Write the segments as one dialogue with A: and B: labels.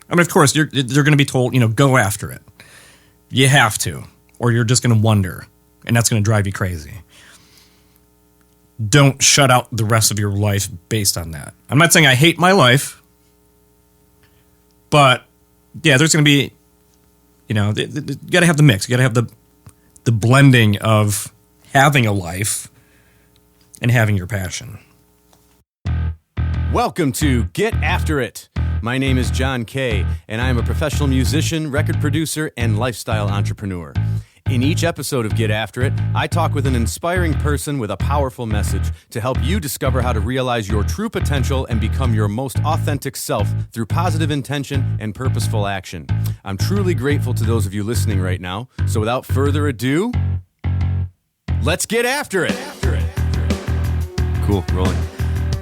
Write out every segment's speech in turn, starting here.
A: I mean, of course, they're going to be told, go after it. You have to, or you're just going to wonder, and that's going to drive you crazy. Don't shut out the rest of your life based on that. I'm not saying I hate my life, but yeah, there's going to be, you got to have the mix. You got to have the blending of having a life and having your passion.
B: Welcome to Get After It. My name is John Kay, and I am a professional musician, record producer, and lifestyle entrepreneur. In each episode of Get After It, I talk with an inspiring person with a powerful message to help you discover how to realize your true potential and become your most authentic self through positive intention and purposeful action. I'm truly grateful to those of you listening right now. So without further ado, let's get after it. Cool, rolling.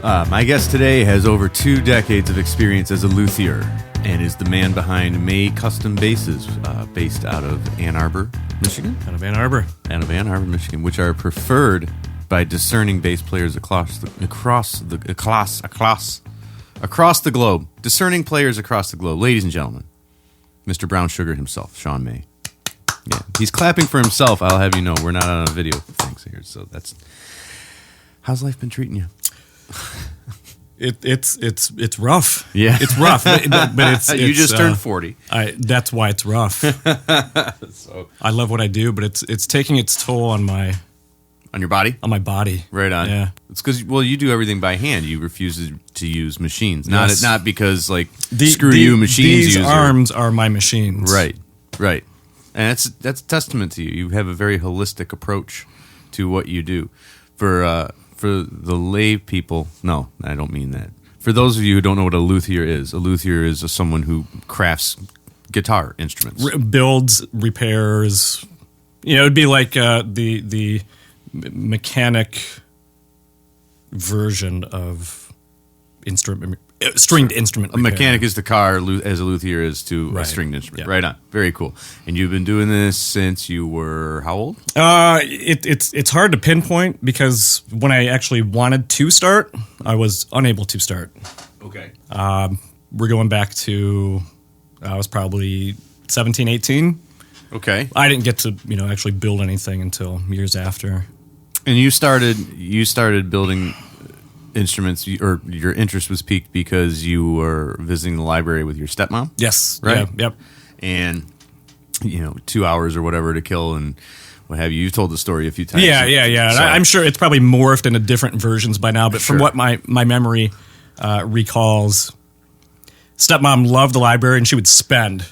B: My guest today has over 2 decades of experience as a luthier and is the man behind May Custom Basses, based out of Ann Arbor, Michigan?
A: Out of Ann Arbor,
B: Michigan, which are preferred by discerning bass players across the globe. Discerning players across the globe. Ladies and gentlemen, Mr. Brown Sugar himself, Shawn May. Yeah, he's clapping for himself. I'll have you know, we're not on a video things here, so that's... How's life been treating you?
A: It's rough.
B: Yeah,
A: it's rough. But it's
B: you just turned 40.
A: That's why it's rough.
B: So
A: I love what I do, but it's taking its toll on
B: your body.
A: On my body.
B: Right on.
A: Yeah.
B: It's because you do everything by hand. You refuse to use machines.
A: Yes.
B: Not because machines.
A: These arms are my machines.
B: Right. And that's a testament to you. You have a very holistic approach to what you do. For the lay people, no, I don't mean that. For those of you who don't know what a luthier is someone who crafts guitar instruments.
A: Builds, repairs. It'd be like the mechanic version of stringed instrument repair.
B: A mechanic is the car, as a luthier is to a stringed instrument. Yeah. Right on. Very cool. And you've been doing this since you were how old?
A: It's hard to pinpoint because when I actually wanted to start, I was unable to start.
B: Okay.
A: We're going back to I was probably 17, 18.
B: Okay.
A: I didn't get to actually build anything until years after.
B: And you started building instruments, or your interest was piqued because you were visiting the library with your stepmom?
A: Yes.
B: Right?
A: Yeah, yep.
B: And, 2 hours or whatever to kill and what have you. You've told the story a few times.
A: Yeah.
B: So,
A: I'm sure it's probably morphed into different versions by now, but from what my memory recalls, stepmom loved the library and she would spend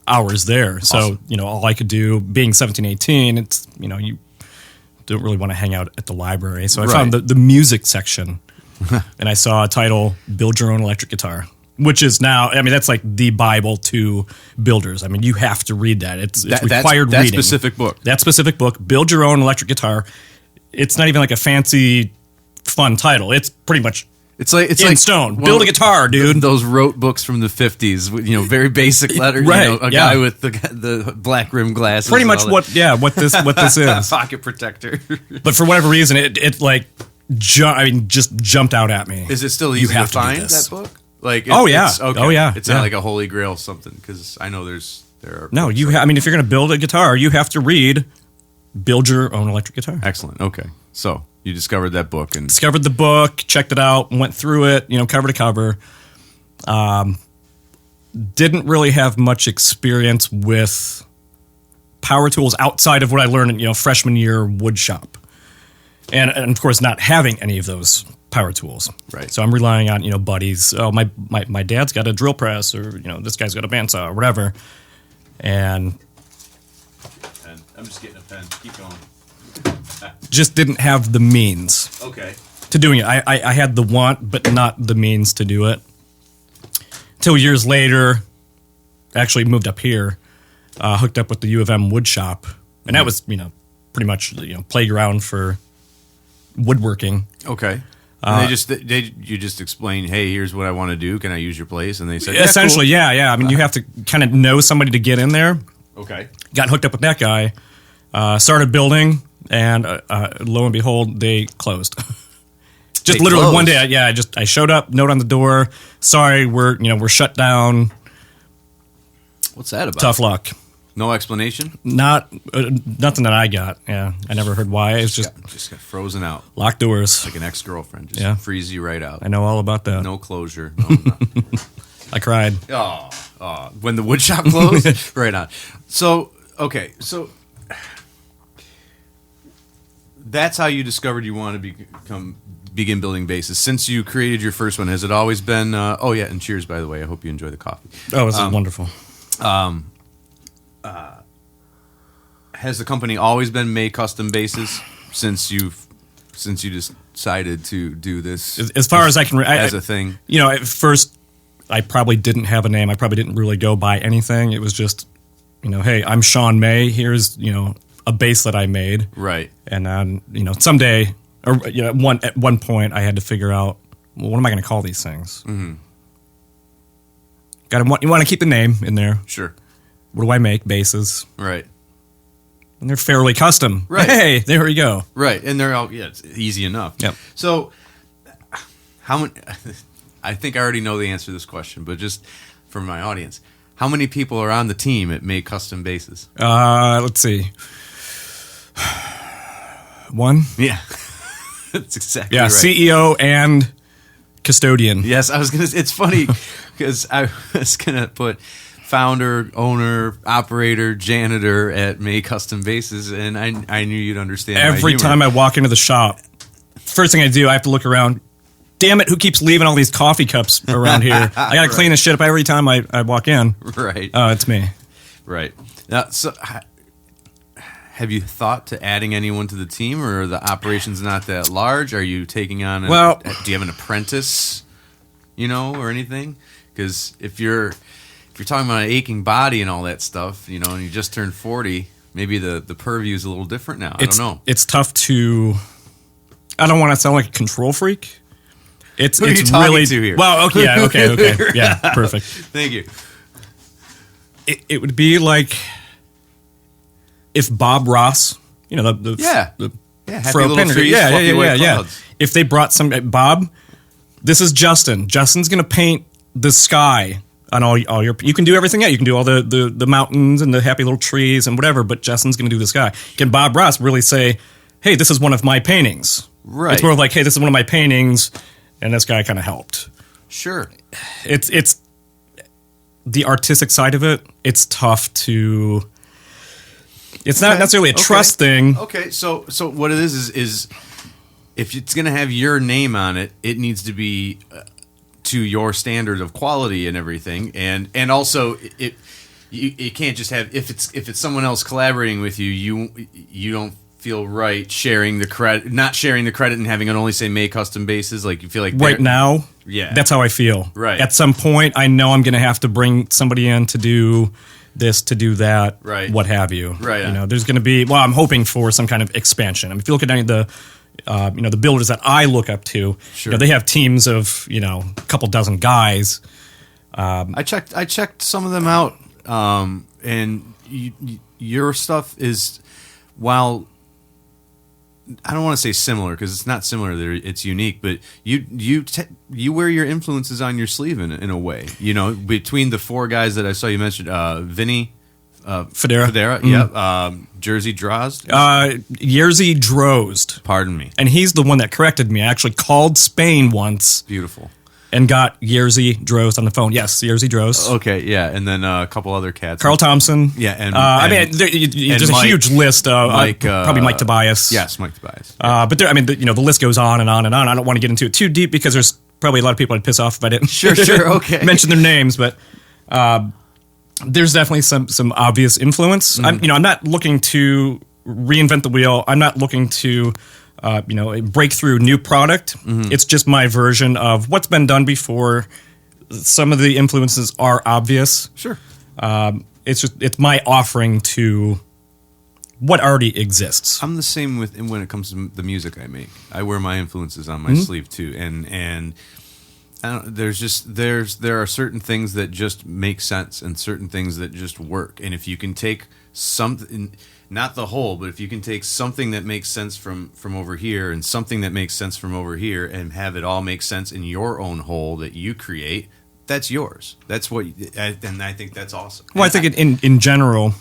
A: hours there.
B: Awesome.
A: So, all I could do, being 17, 18, it's, you don't really want to hang out at the library. So I found the music section and I saw a title, Build Your Own Electric Guitar, which is now, that's like the Bible to builders. You have to read that. It's required reading. That specific book, Build Your Own Electric Guitar. It's not even like a fancy, fun title. It's pretty much
B: It's like
A: stone. Build a guitar, dude.
B: Those rote books from the 50s, very basic letters.
A: Right.
B: Guy with the black rim glasses.
A: Pretty much what this is.
B: Pocket protector.
A: But for whatever reason, it just jumped out at me.
B: Is it still easy to find that book?
A: Okay.
B: It's not like a holy grail something, because I know there are.
A: No, if you're going to build a guitar, you have to read Build Your Own Electric Guitar.
B: Excellent. Okay, so you discovered that book and
A: discovered the book, checked it out, went through it, cover to cover. Didn't really have much experience with power tools outside of what I learned in freshman year wood shop, and of course not having any of those power tools.
B: Right.
A: So I'm relying on buddies. Oh, my dad's got a drill press, or this guy's got a bandsaw or whatever, and
B: I'm just getting a pen. Keep going.
A: Just didn't have the means.
B: Okay.
A: To doing it. I had the want, but not the means to do it. Until years later, actually moved up here, hooked up with the U of M wood shop, and that was pretty much playground for woodworking.
B: Okay. And you just explained, hey, here's what I want to do. Can I use your place? And they said,
A: essentially,
B: cool.
A: yeah. You have to kind of know somebody to get in there.
B: Okay.
A: Got hooked up with that guy, started building, and lo and behold, they closed. Just literally one day, I showed up, note on the door, sorry, we're shut down.
B: What's that about?
A: Tough luck.
B: No explanation?
A: Nothing that I got. Yeah, I never heard why. It's just
B: got frozen out.
A: Locked doors.
B: Like an ex-girlfriend. Just freeze you right out.
A: I know all about that.
B: No closure. No nothing.
A: I cried.
B: Oh, when the wood shop closed? Right on. So, okay. So, that's how you discovered you want to begin building bases. Since you created your first one, has it always been... and cheers, by the way. I hope you enjoy the coffee.
A: Oh, this is wonderful.
B: Has the company always been May custom bases since you decided to do this?
A: As far as I can,
B: as a thing,
A: at first I probably didn't have a name. I probably didn't really go by anything. It was just, hey, I'm Shawn May. Here's a base that I made,
B: right?
A: And someday, or at one point, I had to figure out, well, what am I going to call these things? Mm-hmm. You want to keep the name in there,
B: sure.
A: What do I make? Bases,
B: right?
A: And they're fairly custom.
B: Right.
A: Hey, there we go.
B: Right. And they're all, it's easy enough.
A: Yep.
B: So, how many, I think I already know the answer to this question, but just for my audience, how many people are on the team at May Custom Bases?
A: Let's see. One?
B: Yeah. That's exactly
A: right. CEO and custodian.
B: Yes, I was going to, it's funny because I was going to put founder, owner, operator, janitor at May Custom Bases, and I knew you'd understand.
A: Every time I walk into the shop, first thing I do, I have to look around. Damn it, who keeps leaving all these coffee cups around here? I got to clean this shit up every time I walk in.
B: Right.
A: Oh, it's me.
B: Right. Now, so have you thought to adding anyone to the team, or are the operations not that large? Are you taking on do you have an apprentice, or anything? Because if you're talking about an aching body and all that stuff, and you just turned 40, maybe the purview is a little different now. I don't know.
A: It's tough to... I don't want to sound like a control freak. It's
B: Who are you talking to here?
A: Well, okay, okay. Yeah, perfect.
B: Thank you.
A: It would be like if Bob Ross, the
B: happy little trees,
A: yeah. If they brought Bob, this is Justin. Justin's going to paint the sky on all your, you can do everything. Yeah, you can do all the mountains and the happy little trees and whatever, but Justin's going to do the sky. Can Bob Ross really say, hey, this is one of my paintings?
B: Right.
A: It's more like, hey, this is one of my paintings, and this guy kind of helped.
B: Sure.
A: It's the artistic side of it. It's tough to. It's not necessarily a trust thing.
B: Okay, so what it is if it's going to have your name on it, it needs to be to your standard of quality and everything, and also it can't just have if it's someone else collaborating with you, you don't feel right sharing the credit, not sharing the credit, and having it only say May Custom Bases. Like you feel like
A: right now, that's how I feel.
B: Right.
A: At some point, I know I'm going to have to bring somebody in to do this, to do that,
B: right?
A: What have you?
B: Right.
A: There's going to be. Well, I'm hoping for some kind of expansion. I mean, if you look at any of the the builders that I look up to,
B: sure.
A: They have teams of a couple dozen guys.
B: I checked some of them out, and your stuff is, while I don't want to say similar because it's not similar, it's unique, but you wear your influences on your sleeve in a way. Between the four guys that I saw you mentioned, Vinny.
A: Federa,
B: mm-hmm. Jersey Drozd?
A: Jerzy Drozd.
B: Pardon me.
A: And he's the one that corrected me. I actually called Spain once.
B: Beautiful.
A: And got Jerzy Drozd on the phone. Yes, Jerzy Drozd.
B: Okay, yeah, and then a couple other cats.
A: Carl Thompson.
B: Yeah, and
A: there's a huge list. Probably Mike Tobias.
B: Yes, Mike Tobias.
A: Yeah. But the list goes on and on and on. I don't want to get into it too deep because there's probably a lot of people I'd piss off if I didn't.
B: Sure, okay.
A: mention their names, but there's definitely some obvious influence.
B: Mm-hmm.
A: I'm not looking to reinvent the wheel. I'm not looking to a breakthrough new product. Mm-hmm. It's just my version of what's been done before. Some of the influences are obvious.
B: Sure.
A: It's my offering to what already exists.
B: I'm the same when it comes to the music I make. I wear my influences on my sleeve too, and there are certain things that just make sense and certain things that just work. And if you can take something, not the whole, but if you can take something that makes sense from over here and something that makes sense from over here and have it all make sense in your own whole that you create, that's yours. That's what, and I think that's awesome.
A: Well, I think in general,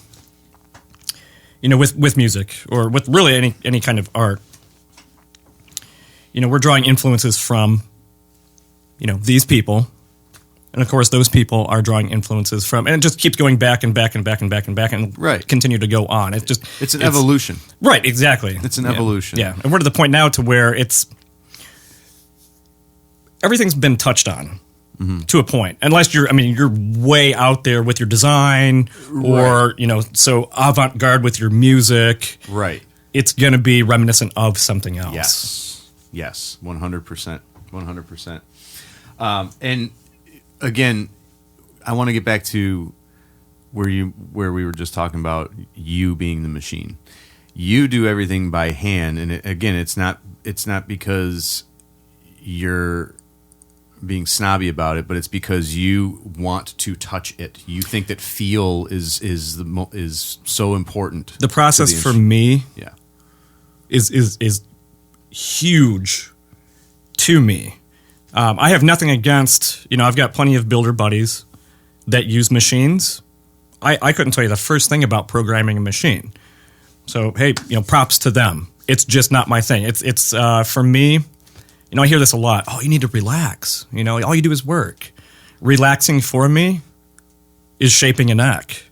A: with music or with really any kind of art, we're drawing influences from, these people. And of course, those people are drawing influences from, and it just keeps going back and back and back and back and back and continue to go on. It's
B: an evolution.
A: Right, exactly.
B: It's an evolution.
A: Yeah. And we're to the point now to where everything's been touched on to a point. Unless you're way out there with your design or, so avant-garde with your music.
B: Right.
A: It's going to be reminiscent of something else.
B: Yes. 100%. 100%. And again, I want to get back to where we were just talking about you being the machine. You do everything by hand, and it's not because you're being snobby about it, but it's because you want to touch it. You think that feel is so important.
A: The process for me, is huge to me. I have nothing against, I've got plenty of builder buddies that use machines. I couldn't tell you the first thing about programming a machine. So, hey, props to them. It's just not my thing. It's for me, I hear this a lot. Oh, you need to relax. All you do is work. Relaxing for me is shaping a neck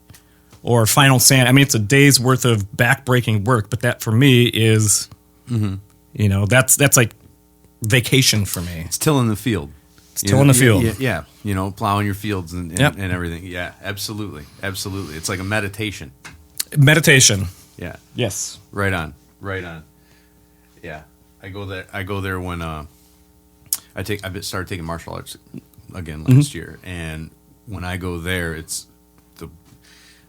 A: or final sand. It's a day's worth of back-breaking work, but that for me is, that's like vacation for me.
B: It's tilling the field.
A: Tilling the field.
B: Yeah. Plowing your fields and everything. Yeah, absolutely. Absolutely. It's like a meditation.
A: Meditation.
B: Yeah.
A: Yes.
B: Right on. Yeah. I go there when I started taking martial arts again last year, and when I go there, it's the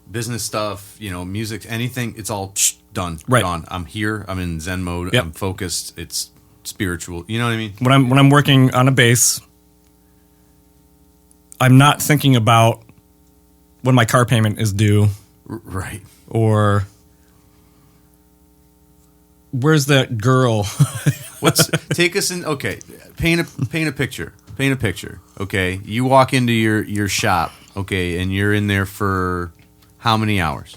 B: business stuff, music, anything. It's all done.
A: Right.
B: Gone. I'm here. I'm in Zen mode.
A: Yep.
B: I'm focused. It's spiritual. You know what I mean?
A: When I'm working on a bass, I'm not thinking about when my car payment is due.
B: Right.
A: Or where's that girl?
B: Take us in? Okay, paint a picture. Paint a picture. Okay, you walk into your shop. Okay, and you're in there for how many hours?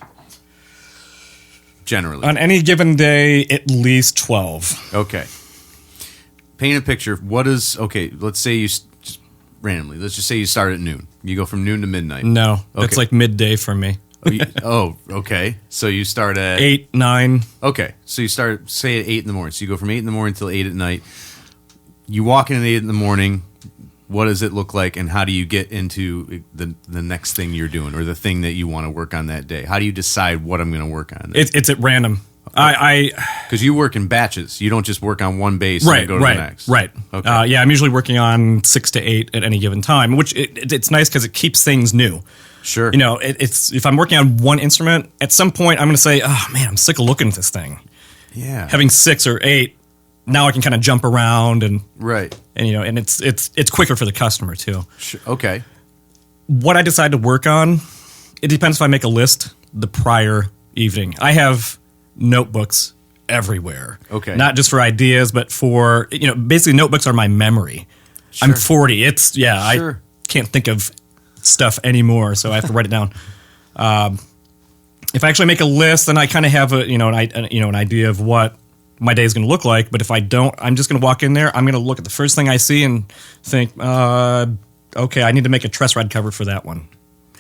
B: Generally,
A: on any given day, at least 12.
B: Okay. Paint a picture. What is Let's say you just randomly. Let's just say you start at noon. You go from noon to midnight.
A: No, that's like midday for me.
B: Okay. So you start at
A: 8, 9.
B: Okay, so you start, say, at 8 in the morning. So you go from 8 in the morning till 8 at night. You walk in at 8 in the morning. What does it look like, and how do you get into the next thing you're doing, or the thing that you want to work on that day? How do you decide what I'm going to work on?
A: It's at random.
B: Because you work in batches. You don't just work on one base and go to the next.
A: Right.
B: Okay.
A: I'm usually working on 6 to 8 at any given time, which it's nice because it keeps things new.
B: Sure.
A: It's if I'm working on one instrument, at some point I'm going to say, oh man, I'm sick of looking at this thing.
B: Yeah.
A: Having 6 or 8, now I can kind of jump around and and it's quicker for the customer too.
B: Sure. Okay.
A: What I decide to work on, it depends if I make a list the prior evening. I have notebooks everywhere.
B: Okay.
A: Not just for ideas, but for basically notebooks are my memory. Sure. I'm 40. I can't think of stuff anymore, so I have to write it down. If I actually make a list, then I kind of have an idea of what my day is going to look like. But if I don't, I'm just going to walk in there. I'm going to look at the first thing I see and think, okay, I need to make a truss rod cover for that one.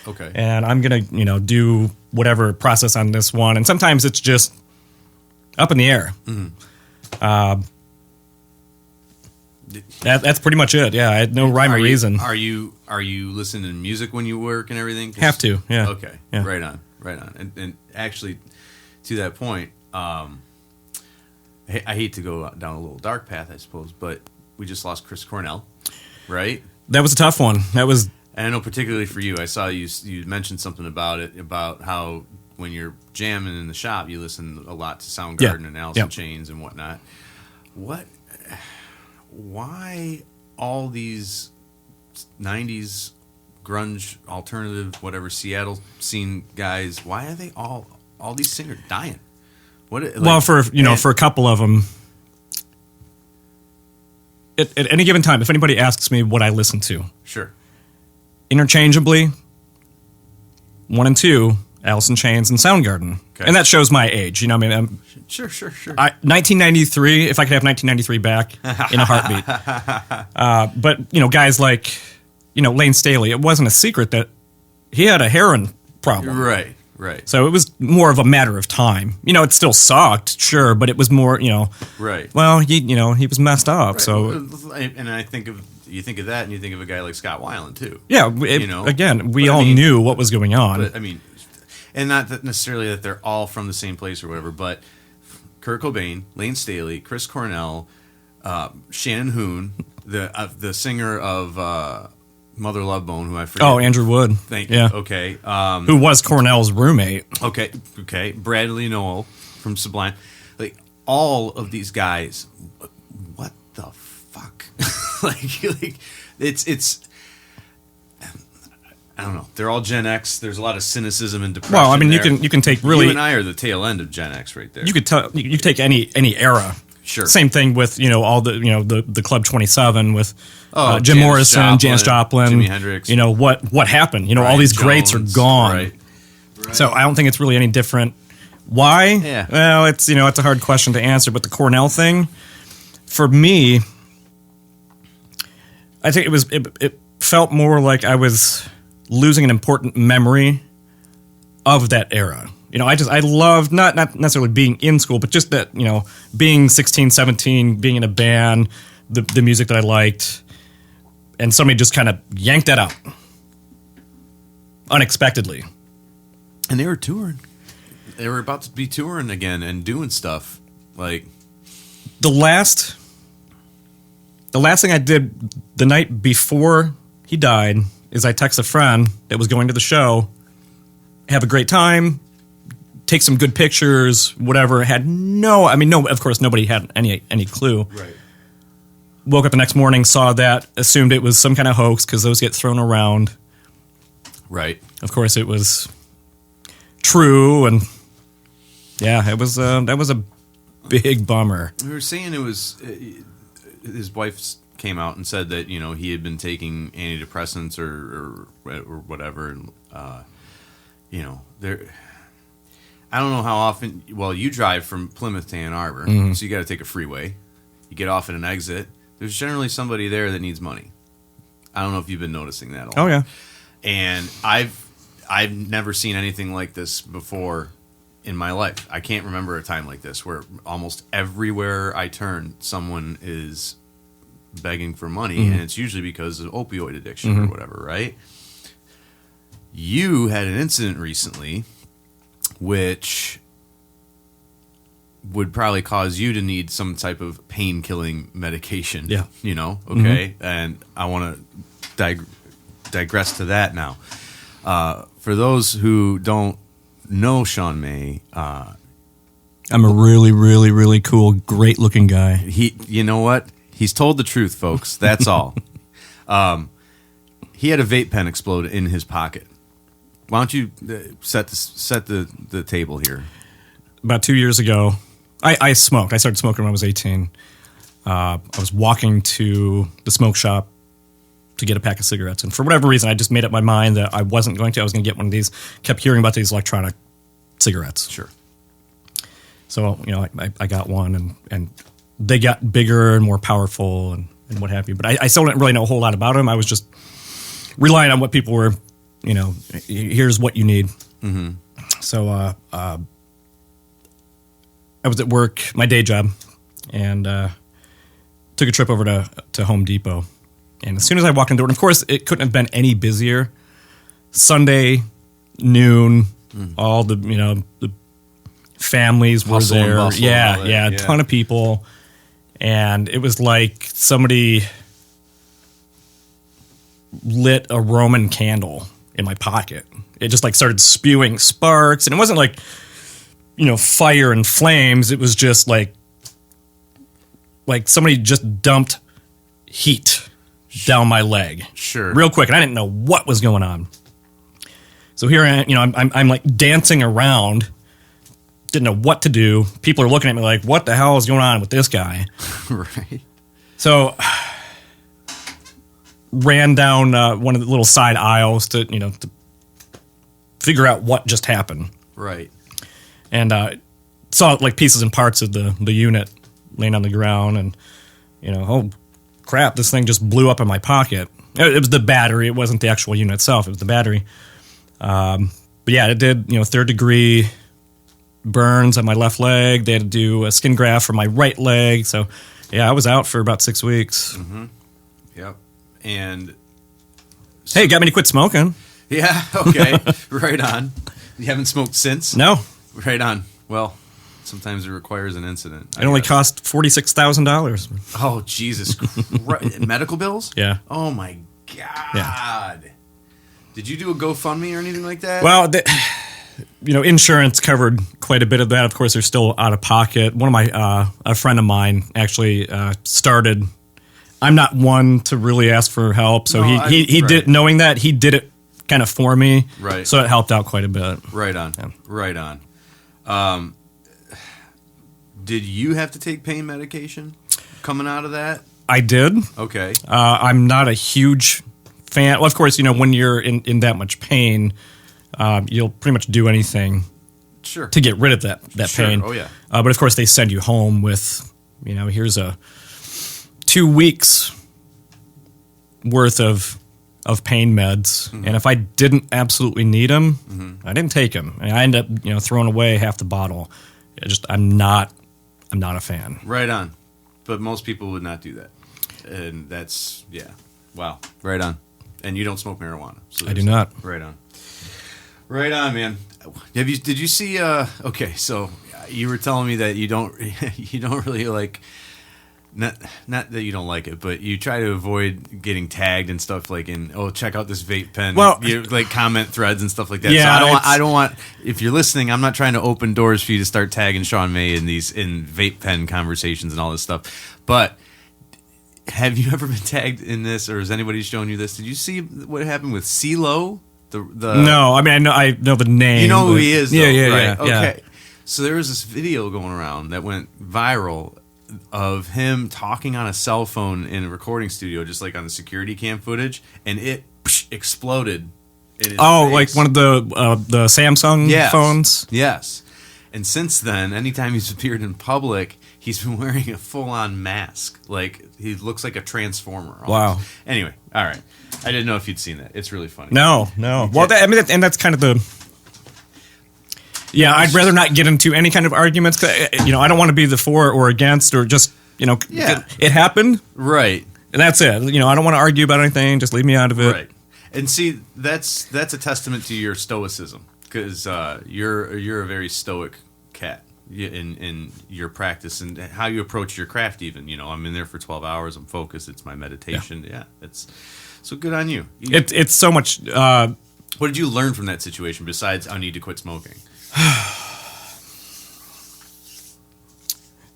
B: Okay,
A: and I'm going to do whatever process on this one. And sometimes it's just up in the air. Mm-hmm. That's pretty much it. Yeah, I had no rhyme or reason.
B: Are you listening to music when you work and everything?
A: Have to. Yeah.
B: Okay.
A: Yeah.
B: Right on. And actually, to that point, I hate to go down a little dark path, I suppose, but we just lost Chris Cornell, right?
A: That was a tough one. And
B: I know particularly for you, I saw you mentioned something about it, about how when you're jamming in the shop, you listen a lot to Soundgarden and Alice in Chains and whatnot. Why all these 90s grunge, alternative, whatever, Seattle scene guys, why are they all these singers dying?
A: For a couple of them, at any given time, if anybody asks me what I listen to,
B: sure,
A: interchangeably. 1 and 2, Alice in Chains and Soundgarden. Okay. And that shows my age. You know what I mean?
B: Sure.
A: 1993, if I could have 1993 back in a heartbeat. But, guys like, Lane Staley, it wasn't a secret that he had a heroin problem.
B: Right.
A: So it was more of a matter of time. It still sucked, sure, but it was more,
B: Right.
A: Well, he was messed up,
B: right.
A: So.
B: And I think you think of that, and you think of a guy like Scott Weiland too.
A: Yeah, again, we all knew what was going on.
B: But and not that necessarily that they're all from the same place or whatever, but Kurt Cobain, Lane Staley, Chris Cornell, Shannon Hoon, the singer of Mother Love Bone, who I forget.
A: Oh, Andrew Wood.
B: Thank you.
A: Yeah.
B: Okay.
A: Who was Cornell's roommate.
B: Okay. Bradley Nowell from Sublime. Like, all of these guys, what the fuck? like it's I don't know. They're all Gen X. There's a lot of cynicism and depression.
A: Well, I mean,
B: there.
A: you can take really.
B: You and I are the tail end of Gen X, right there.
A: You could take any era.
B: Sure.
A: Same thing with all the Club 27 with Jim
B: Janis
A: Morrison,
B: Joplin,
A: Janis Joplin,
B: Jimi Hendrix.
A: What happened?
B: Brian
A: All these
B: Jones,
A: greats are gone.
B: Right.
A: So I don't think it's really any different. Why?
B: Yeah.
A: Well, it's it's a hard question to answer. But the Cornell thing, for me, I think it felt more like I was losing an important memory of that era. I loved not necessarily being in school, but just that, being 16, 17, being in a band, the music that I liked, and somebody just kind of yanked that out unexpectedly.
B: And they were touring. They were about to be touring again and doing stuff. Like,
A: the last thing I did the night before he died is I text a friend that was going to the show, have a great time, take some good pictures, whatever. Had no, of course, nobody had any clue.
B: Right.
A: Woke up the next morning, saw that, assumed it was some kind of hoax because those get thrown around.
B: Right.
A: Of course, it was true, and yeah, it was that was a big bummer.
B: We were saying it was his wife came out and said that he had been taking antidepressants or whatever, and there. I don't know how often. Well, you drive from Plymouth to Ann Arbor, so you got to take a freeway. You get off at an exit. There's generally somebody there that needs money. I don't know if you've been noticing that a lot.
A: Oh yeah,
B: and I've never seen anything like this before in my life. I can't remember a time like this where almost everywhere I turn, someone is begging for money, and it's usually because of opioid addiction or whatever, right? You had an incident recently which would probably cause you to need some type of pain-killing medication.
A: Yeah.
B: Okay? And I want to digress to that now. For those who don't know Shawn May,
A: I'm a really, really, really cool, great-looking guy.
B: You know what? He's told the truth, folks. That's all. He had a vape pen explode in his pocket. Why don't you set the table here?
A: About 2 years ago, I smoked. I started smoking when I was 18. I was walking to the smoke shop to get a pack of cigarettes, and for whatever reason, I just made up my mind that I wasn't going to. I was going to get one of these. Kept hearing about these electronic cigarettes.
B: Sure.
A: So I got one, and they got bigger and more powerful and what have you. But I still didn't really know a whole lot about them. I was just relying on what people were. Here's what you need. Mm-hmm. So I was at work, my day job, and took a trip over to Home Depot. And as soon as I walked in the door, and of course, it couldn't have been any busier. Sunday, noon, all the families were
B: Hustle
A: there.
B: and bustle
A: Yeah, a ton of people. And it was like somebody lit a Roman candle in my pocket. It just started spewing sparks, and it wasn't fire and flames. It was just like somebody just dumped heat down my leg.
B: Sure.
A: Real quick, and I didn't know what was going on. So here I am, I'm like dancing around, didn't know what to do. People are looking at me like, what the hell is going on with this guy?
B: Right.
A: So ran down one of the little side aisles to figure out what just happened.
B: Right.
A: And saw like pieces and parts of the unit laying on the ground, and oh crap, this thing just blew up in my pocket. It was the battery. It wasn't the actual unit itself. It was the battery. But yeah, it did 3rd degree burns on my left leg. They had to do a skin graft for my right leg. So yeah, I was out for about 6 weeks.
B: Mm-hmm. Yep. And
A: hey, got me to quit smoking.
B: Yeah. Okay. Right on. You haven't smoked since?
A: No.
B: Right on. Well, sometimes it requires an incident.
A: It only cost $46,000.
B: Oh, Jesus Christ. Medical bills?
A: Yeah.
B: Oh, my God. Yeah. Did you do a GoFundMe or anything like that?
A: Well, insurance covered quite a bit of that. Of course, they're still out of pocket. One of my, a friend of mine actually started. I'm not one to really ask for help, so he did, knowing that, he did it kind of for me.
B: Right.
A: So it helped out quite a bit.
B: Right on. Yeah. Right on. Did you have to take pain medication coming out of that?
A: I did.
B: Okay.
A: I'm not a huge fan. Well, of course, when you're in that much pain, you'll pretty much do anything to get rid of that pain.
B: Oh, yeah.
A: But of course, they send you home with, here's a 2 weeks worth of pain meds. Mm-hmm. And if I didn't absolutely need them, mm-hmm. I didn't take them. And I ended up, throwing away half the bottle. I'm not a fan.
B: Right on. But most people would not do that. And that's, yeah. Wow. Right on. And you don't smoke marijuana. So
A: I do not.
B: Right on. Right on, man. Did you see, okay, so you were telling me that you don't really like, not that you don't like it, but you try to avoid getting tagged and stuff like check out this vape pen.
A: Well,
B: like comment threads and stuff like that.
A: Yeah,
B: so I don't want, if you're listening, I'm not trying to open doors for you to start tagging Shawn May in vape pen conversations and all this stuff. But have you ever been tagged in this, or has anybody shown you this? Did you see what happened with CeeLo?
A: No, I mean I know the name.
B: You know who he is, though,
A: yeah,
B: right?
A: Yeah.
B: Okay. So there was this video going around that went viral of him talking on a cell phone in a recording studio, just like on the security cam footage, and it exploded in his face.
A: Like one of the Samsung phones?
B: Yes. And since then, anytime he's appeared in public, he's been wearing a full-on mask. Like, he looks like a transformer. Almost.
A: Wow.
B: Anyway, all right. I didn't know if you'd seen that. It's really funny.
A: No. Well, and that's kind of the... Yeah, I'd rather not get into any kind of arguments. I don't want to be the for or against, or just, it happened.
B: Right.
A: And that's it. I don't want to argue about anything. Just leave me out of it.
B: Right. And see, that's a testament to your stoicism, because you're a very stoic cat in your practice and how you approach your craft. Even I'm in there for 12 hours. I'm focused. It's my meditation. Yeah, it's so good on you.
A: It's so much.
B: What did you learn from that situation besides I need to quit smoking?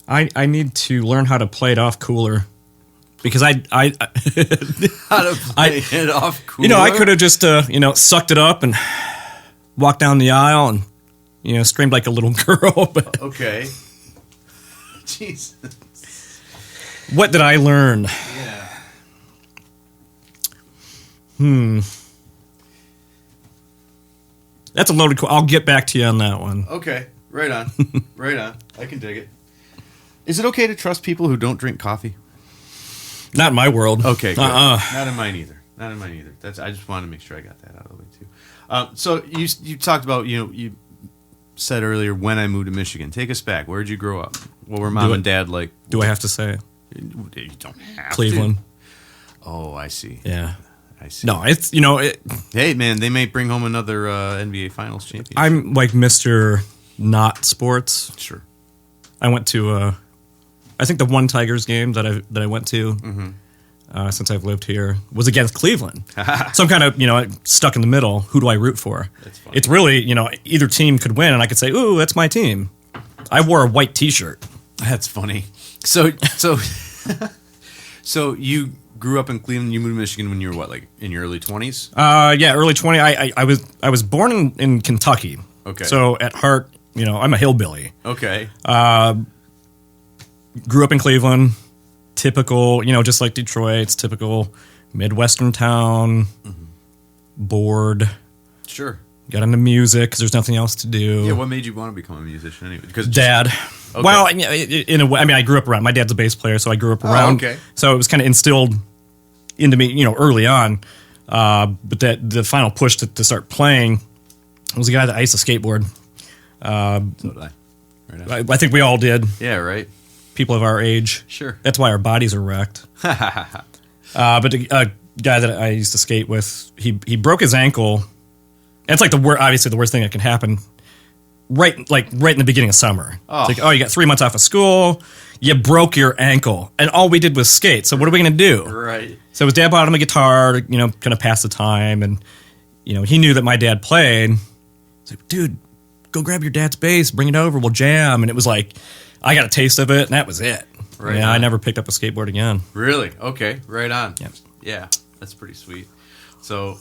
A: I need to learn how to play it off cooler, because I
B: how to play it off cooler.
A: I could have just sucked it up and walked down the aisle and screamed like a little girl. But
B: okay, Jesus,
A: what did I learn?
B: Yeah.
A: That's a loaded question. I'll get back to you on that one.
B: Okay. Right on. Right on. I can dig it. Is it okay to trust people who don't drink coffee?
A: Not in my world.
B: Okay, good. Not in mine either. I just wanted to make sure I got that out of the way, too. So you talked about, you said earlier, when I moved to Michigan. Take us back. Where did you grow up? What were mom and dad like?
A: Do I have to say?
B: You don't have
A: Cleveland.
B: to. Oh, I see.
A: Yeah.
B: I see.
A: No, it's,
B: hey, man, they may bring home another NBA Finals championship.
A: I'm like Mr. Not Sports.
B: Sure.
A: I went to, I think the one Tigers game that I went to since I've lived here was against Cleveland. So I'm kind of, stuck in the middle. Who do I root for?
B: That's funny.
A: It's really, either team could win, and I could say, ooh, that's my team. I wore a white T-shirt.
B: That's funny. So you grew up in Cleveland. You moved to Michigan when you were what, like in your early 20s?
A: Yeah, early 20. I was born in Kentucky.
B: Okay.
A: So at heart, I'm a hillbilly.
B: Okay.
A: Grew up in Cleveland. Typical, just like Detroit. It's typical Midwestern town, bored.
B: Sure.
A: Got into music because there's nothing else to do.
B: Yeah, what made you want to become a musician anyway? Because
A: Dad. Okay. Well, in a way, I mean, I grew up around. My dad's a bass player, so I grew up around.
B: Okay.
A: So it was kind of instilled into me, early on. But the final push to start playing was a guy that I used to skateboard.
B: So did I. Right
A: I think we all did.
B: Yeah, right.
A: People of our age.
B: Sure.
A: That's why our bodies are wrecked. But a guy that I used to skate with, he broke his ankle. It's like obviously the worst thing that can happen. Right in the beginning of summer. Oh. It's like, you got 3 months off of school. You broke your ankle, and all we did was skate. So what are we going to do?
B: Right.
A: So his dad bought him a guitar, kind of pass the time, and he knew that my dad played. He's like, dude, go grab your dad's bass, bring it over, we'll jam. And it was like, I got a taste of it, and that was it. Right. Yeah, I never picked up a skateboard again.
B: Really? Okay, right on.
A: Yeah.
B: Yeah, that's pretty sweet. So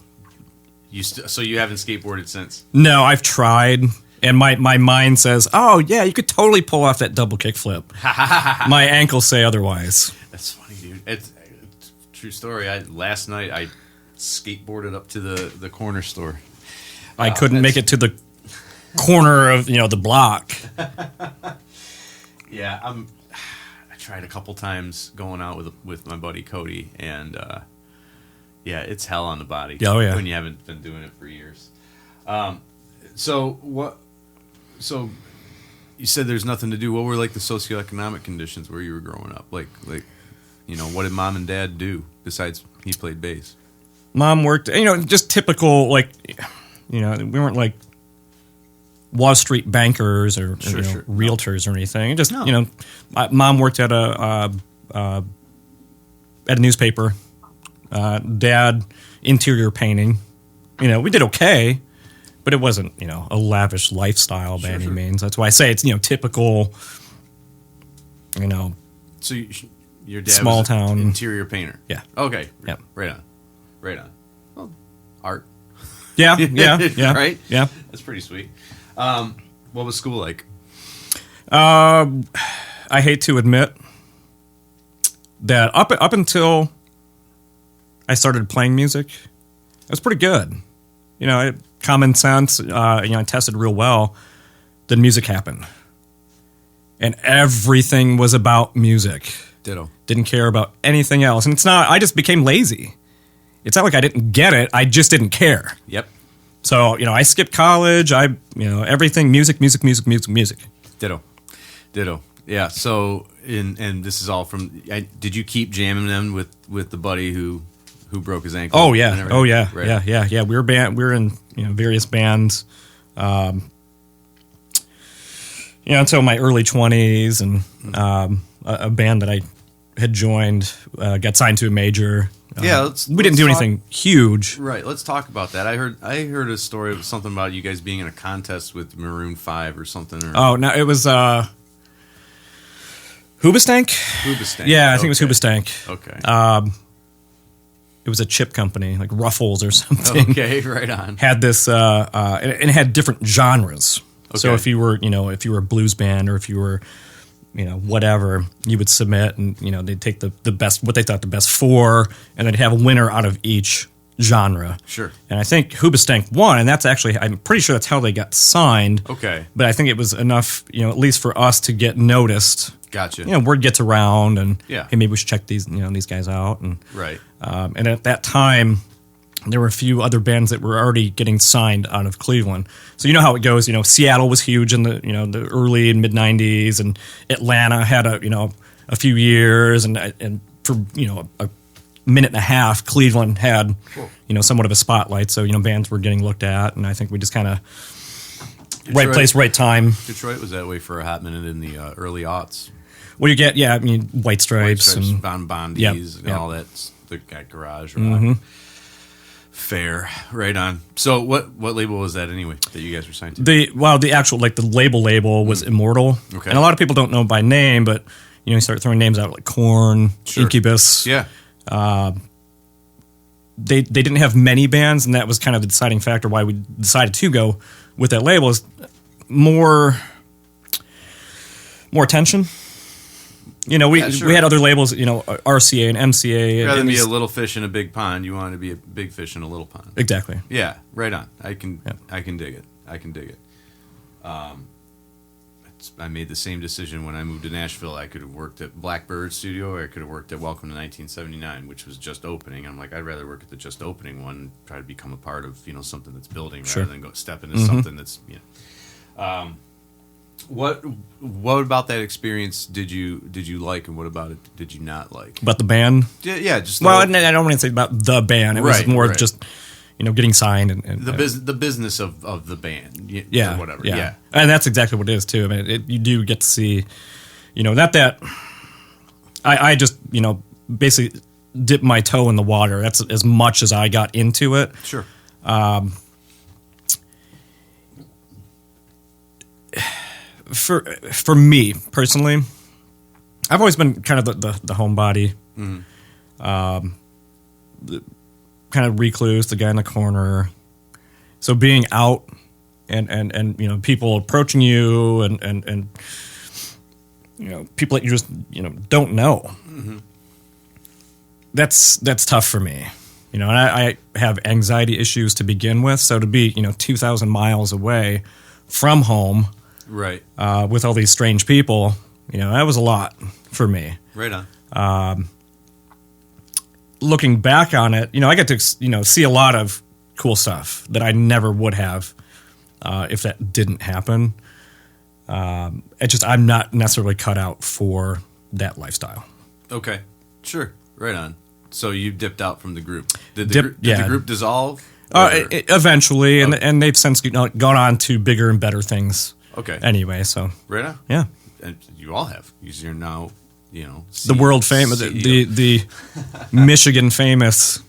B: you haven't skateboarded since? No,
A: I've tried. And my mind says, oh, yeah, you could totally pull off that double kickflip. My ankles say otherwise.
B: That's funny, dude. It's true story. Last night, I skateboarded up to the corner store.
A: I couldn't make it to the corner of, the block.
B: Yeah, I tried a couple times going out with my buddy Cody, and it's hell on the body.
A: Oh, yeah.
B: When you haven't been doing it for years. So you said there's nothing to do. What were like the socioeconomic conditions where you were growing up? Like what did mom and dad do besides he played bass?
A: Mom worked, just typical, we weren't like Wall Street bankers or realtors or anything. Just, mom worked at a newspaper. Dad, interior painting. We did okay. But it wasn't, a lavish lifestyle by any means. That's why I say it's, typical,
B: So your dad
A: small
B: was
A: town
B: an interior painter.
A: Yeah.
B: Okay.
A: Yeah.
B: Right on. Well, art.
A: Yeah.
B: Right.
A: Yeah.
B: That's pretty sweet. What was school like?
A: I hate to admit that up until I started playing music, it was pretty good. Common sense, I tested real well. Then music happened. And everything was about music.
B: Ditto.
A: Didn't care about anything else. And I just became lazy. It's not like I didn't get it. I just didn't care.
B: Yep.
A: So, I skipped college. Everything, music.
B: Ditto. Yeah. So, and this is all from, did you keep jamming them with the buddy who broke his ankle?
A: Oh yeah,
B: Right.
A: Yeah. We were in various bands, until my early 20s, and a band that I had joined got signed to a major. We didn't do anything huge.
B: Right. Let's talk about that. I heard a story of something about you guys being in a contest with Maroon 5 or something.
A: Oh no, it was Hoobastank. Yeah, I think it was Hoobastank.
B: Okay.
A: It was a chip company, like Ruffles or something.
B: Okay, right on.
A: Had this, and it had different genres. Okay. So if you were a blues band, or if you were, whatever, you would submit, and they'd take the best, what they thought the best four, and they'd have a winner out of each genre.
B: Sure.
A: And I think Hoobastank won, and that's actually, I'm pretty sure that's how they got signed.
B: Okay.
A: But I think it was enough, at least for us to get noticed.
B: Gotcha.
A: Word gets around, and
B: hey,
A: maybe we should check these guys out, and
B: right.
A: And at that time, there were a few other bands that were already getting signed out of Cleveland. So you know how it goes. Seattle was huge in the early and mid '90s, and Atlanta had a few years, and for a minute and a half, Cleveland had somewhat of a spotlight. So bands were getting looked at, and I think we just kind of right place, right time.
B: Detroit was that way for a hot minute in the early aughts.
A: Well, you get White Stripes and
B: Von Bondies and all that. The Garage Rock.
A: Mm-hmm.
B: Fair, right on. So, what label was that anyway that you guys were signed to?
A: The actual the label was Immortal. Okay. And a lot of people don't know by name, but you start throwing names out like Korn, sure. Incubus.
B: Yeah.
A: They didn't have many bands, and that was kind of the deciding factor why we decided to go with that label. Is more attention. You know, we had other labels, you know, RCA and MCA.
B: Rather than be a little fish in a big pond, you want to be a big fish in a little pond.
A: Exactly.
B: Yeah, right on. I can dig it. I can dig it. I made the same decision when I moved to Nashville. I could have worked at Blackbird Studio, or I could have worked at Welcome to 1979, which was just opening. I'm like, I'd rather work at the just opening one, and try to become a part of, you know, something that's building rather than go step into something that's, you know. What about that experience did you like, and what about it did you not like?
A: About the band?
B: Yeah, just
A: I don't want to say about the band. It was more just, you know, getting signed and
B: the business of the band,
A: or
B: whatever.
A: Yeah, and that's exactly what it is too. I mean, you do get to see, you know, not that I just, you know, basically dip my toe in the water. That's as much as I got into it.
B: Sure.
A: For me personally, I've always been kind of the homebody, kind of recluse, the guy in the corner. So being out and you know, people approaching you and you know, people that you just, you know, don't know. That's tough for me. You know, and I have anxiety issues to begin with. So to be, you know, 2,000 miles away from home,
B: right,
A: with all these strange people, you know, that was a lot for me.
B: Right on.
A: Looking back on it, you know, I got to, you know, see a lot of cool stuff that I never would have if that didn't happen. It's just I'm not necessarily cut out for that lifestyle.
B: Okay, sure, right on. So you dipped out from the group. Did the group dissolve?
A: Eventually, and they've since, you know, gone on to bigger and better things.
B: Okay.
A: Anyway, so
B: right on.
A: Yeah,
B: and you all have. You're now, you know,
A: the world famous, the Michigan famous.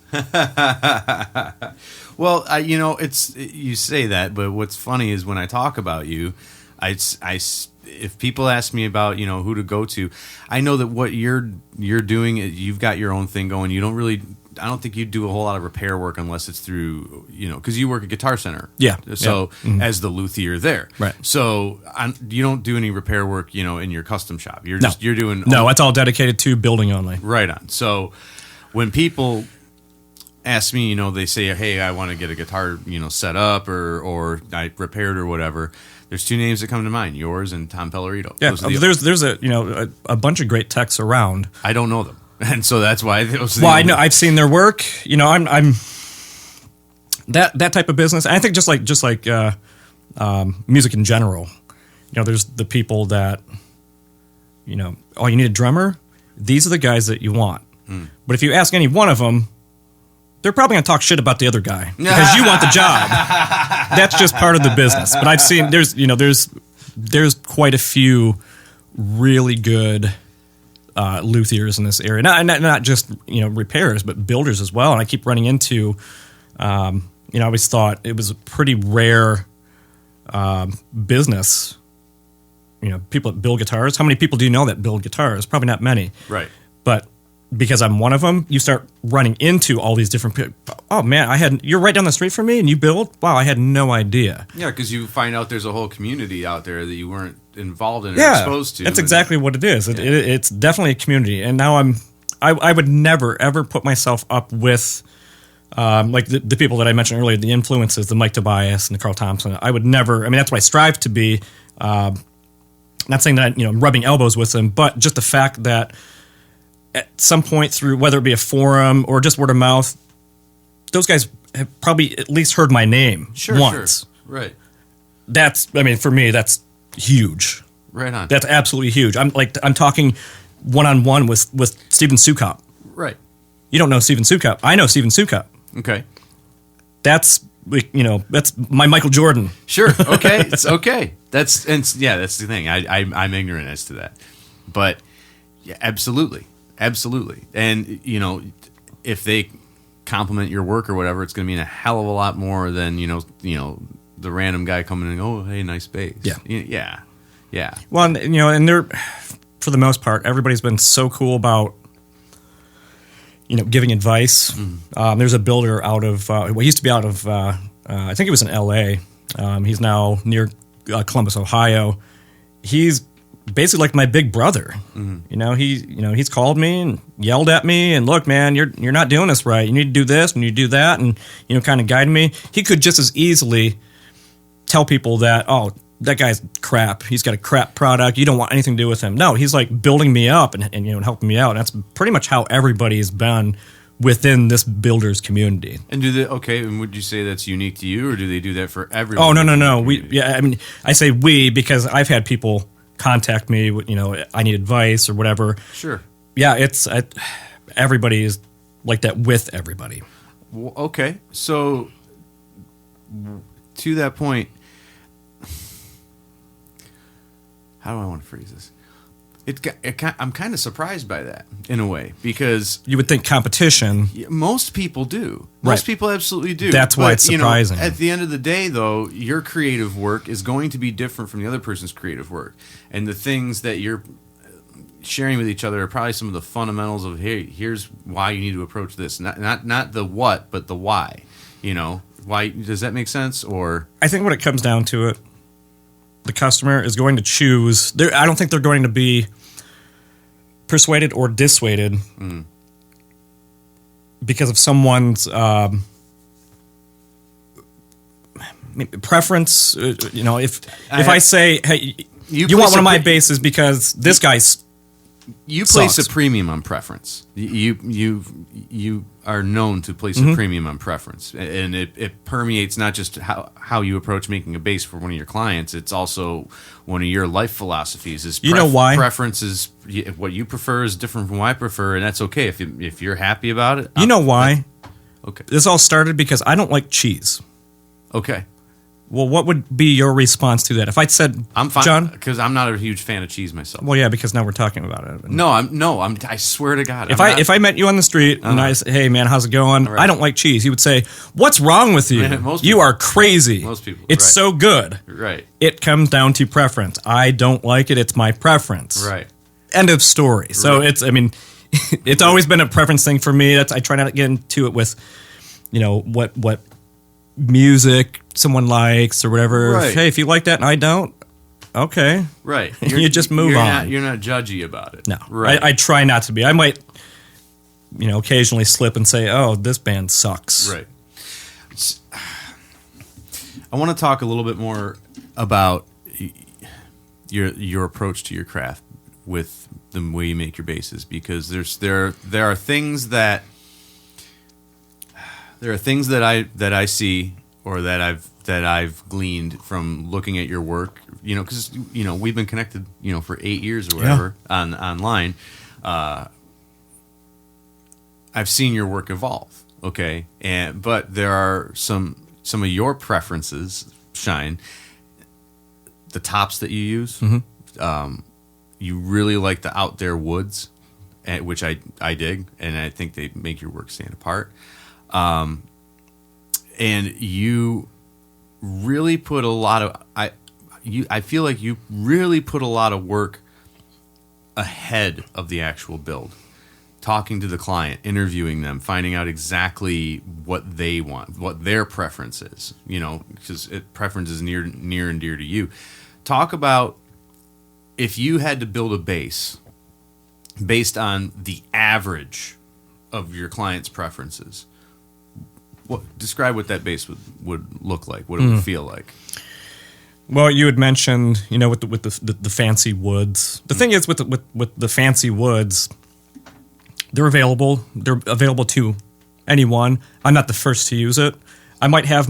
B: Well, you know, it's, you say that, but what's funny is when I talk about you, if people ask me about, you know, who to go to, I know that what you're doing, you've got your own thing going. You don't really, I don't think you do a whole lot of repair work unless it's through, you know, because you work at Guitar Center.
A: Yeah.
B: So as the luthier there.
A: Right.
B: So you don't do any repair work, you know, in your custom shop. You're doing.
A: No, it's all dedicated to building only.
B: Right on. So when people ask me, you know, they say, hey, I want to get a guitar, you know, set up or I repaired or whatever. There's two names that come to mind, yours and Tom Pellerito.
A: Yeah, there's a, you know, a bunch of great techs around.
B: I don't know them. And so that's why.
A: I know I've seen their work. You know, I'm that type of business. And I think just like music in general. You know, there's the people that, you know, oh, you need a drummer. These are the guys that you want. But if you ask any one of them, they're probably going to talk shit about the other guy because you want the job. That's just part of the business. But I've seen there's quite a few really good luthiers in this area. Not just, you know, repairers, but builders as well. And I keep running into, you know, I always thought it was a pretty rare business. You know, people that build guitars. How many people do you know that build guitars? Probably not many.
B: Right.
A: But because I'm one of them, you start running into all these different people. Oh man, you're right down the street from me and you build? Wow, I had no idea.
B: Yeah, because you find out there's a whole community out there that you weren't involved in or exposed to.
A: That's exactly what it is. It's definitely a community. And now I would never, ever put myself up with like the people that I mentioned earlier, the influences, the Mike Tobias and the Carl Thompson. I would never, I mean, that's what I strive to be. Not saying that, you know, rubbing elbows with them, but just the fact that at some point through, whether it be a forum or just word of mouth, those guys have probably at least heard my name once.
B: Sure. Right.
A: That's, I mean, for me, that's huge.
B: Right on.
A: That's absolutely huge. I'm talking one-on-one with Steven Sukup.
B: Right.
A: You don't know Steven Sukup. I know Steven Sukup.
B: Okay.
A: That's, you know, that's my Michael Jordan.
B: Sure. Okay. It's okay. That's the thing. I'm ignorant as to that. But yeah, absolutely. Absolutely. And, you know, if they compliment your work or whatever, it's going to mean a hell of a lot more than, you know, the random guy coming in and, oh, hey, nice bass.
A: Yeah.
B: Yeah.
A: Well, you know, and they're, for the most part, everybody's been so cool about, you know, giving advice. There's a builder out of, he used to be out of, I think it was in L.A. He's now near Columbus, Ohio. He's basically like my big brother. He's called me and yelled at me and, look, man, you're not doing this right. You need to do this and you do that, and kind of guide me. He could just as easily tell people that, oh, that guy's crap. He's got a crap product. You don't want anything to do with him. No, he's like building me up and helping me out. And that's pretty much how everybody's been within this builders community.
B: And and would you say that's unique to you, or do they do that for everyone?
A: Oh, no. I say we because I've had people contact me, I need advice or whatever.
B: Sure.
A: Yeah, everybody is like that with everybody.
B: Well, okay. So to that point, how do I want to phrase this? I'm kind of surprised by that in a way, because
A: you would think competition.
B: Most people do.
A: Right.
B: Most people absolutely do.
A: That's why it's surprising.
B: At the end of the day, though, your creative work is going to be different from the other person's creative work, and the things that you're sharing with each other are probably some of the fundamentals of, hey, here's why you need to approach this. Not the what, but the why. Why? Does that make sense? Or
A: I think when it comes down to it, the customer is going to choose. I don't think they're going to be persuaded or dissuaded because of someone's preference. If I say, hey, you want one of my bases because this guy's
B: you place a premium on preference. You are known to place a premium on preference, and it permeates not just how you approach making a base for one of your clients. It's also one of your life philosophies. Is
A: why
B: preference is what you prefer is different from what I prefer, and that's okay if you're happy about it.
A: Why?
B: Okay,
A: this all started because I don't like cheese.
B: Okay.
A: Well, what would be your response to that? If I said,
B: I'm fine,
A: John,
B: because I'm not a huge fan of cheese myself.
A: Well, yeah, because now we're talking about it.
B: I swear to God.
A: If I met you on the street and I said, hey, man, how's it going? Right. I don't like cheese. You would say, what's wrong with you? You are crazy.
B: Most people.
A: It's so good.
B: Right.
A: It comes down to preference. I don't like it. It's my preference.
B: Right.
A: End of story. So it's always been a preference thing for me. I try not to get into it with, what music someone likes or whatever.
B: Right.
A: Hey, if you like that and I don't, okay.
B: Right.
A: You just move on.
B: You're not judgy about it.
A: No.
B: Right.
A: I try not to be. I might, occasionally slip and say, oh, this band sucks.
B: Right. I want to talk a little bit more about your approach to your craft with the way you make your bases, because there are things that I see, or that I've gleaned from looking at your work, because we've been connected, for 8 years or whatever online. I've seen your work evolve, okay, but there are some of your preferences shine. The tops that you use, you really like the out there woods, which I dig, and I think they make your work stand apart. And you really put a lot of I feel like you really put a lot of work ahead of the actual build, talking to the client, interviewing them, finding out exactly what they want, what their preference is, because preference is near and dear to you. Talk about if you had to build a base based on the average of your client's preferences. Describe what that base would look like, what it would feel like.
A: Well, you had mentioned, with the fancy woods. The thing is, with the fancy woods, they're available. They're available to anyone. I'm not the first to use it. I might have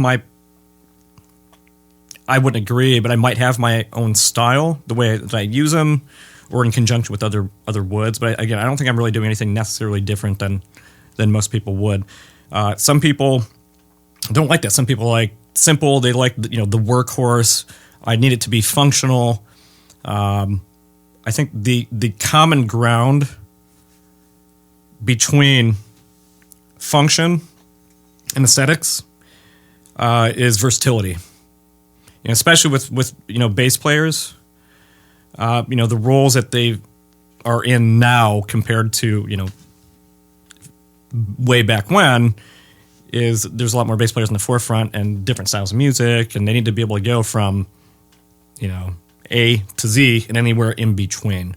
A: I wouldn't agree, but I might have my own style, the way that I use them, or in conjunction with other woods. But again, I don't think I'm really doing anything necessarily different than most people would. Some people don't like that. Some people like simple. They like the workhorse. I need it to be functional. I think the common ground between function and aesthetics is versatility. Especially with bass players. The roles that they are in now compared to way back when is there's a lot more bass players in the forefront and different styles of music, and they need to be able to go from A to Z and anywhere in between.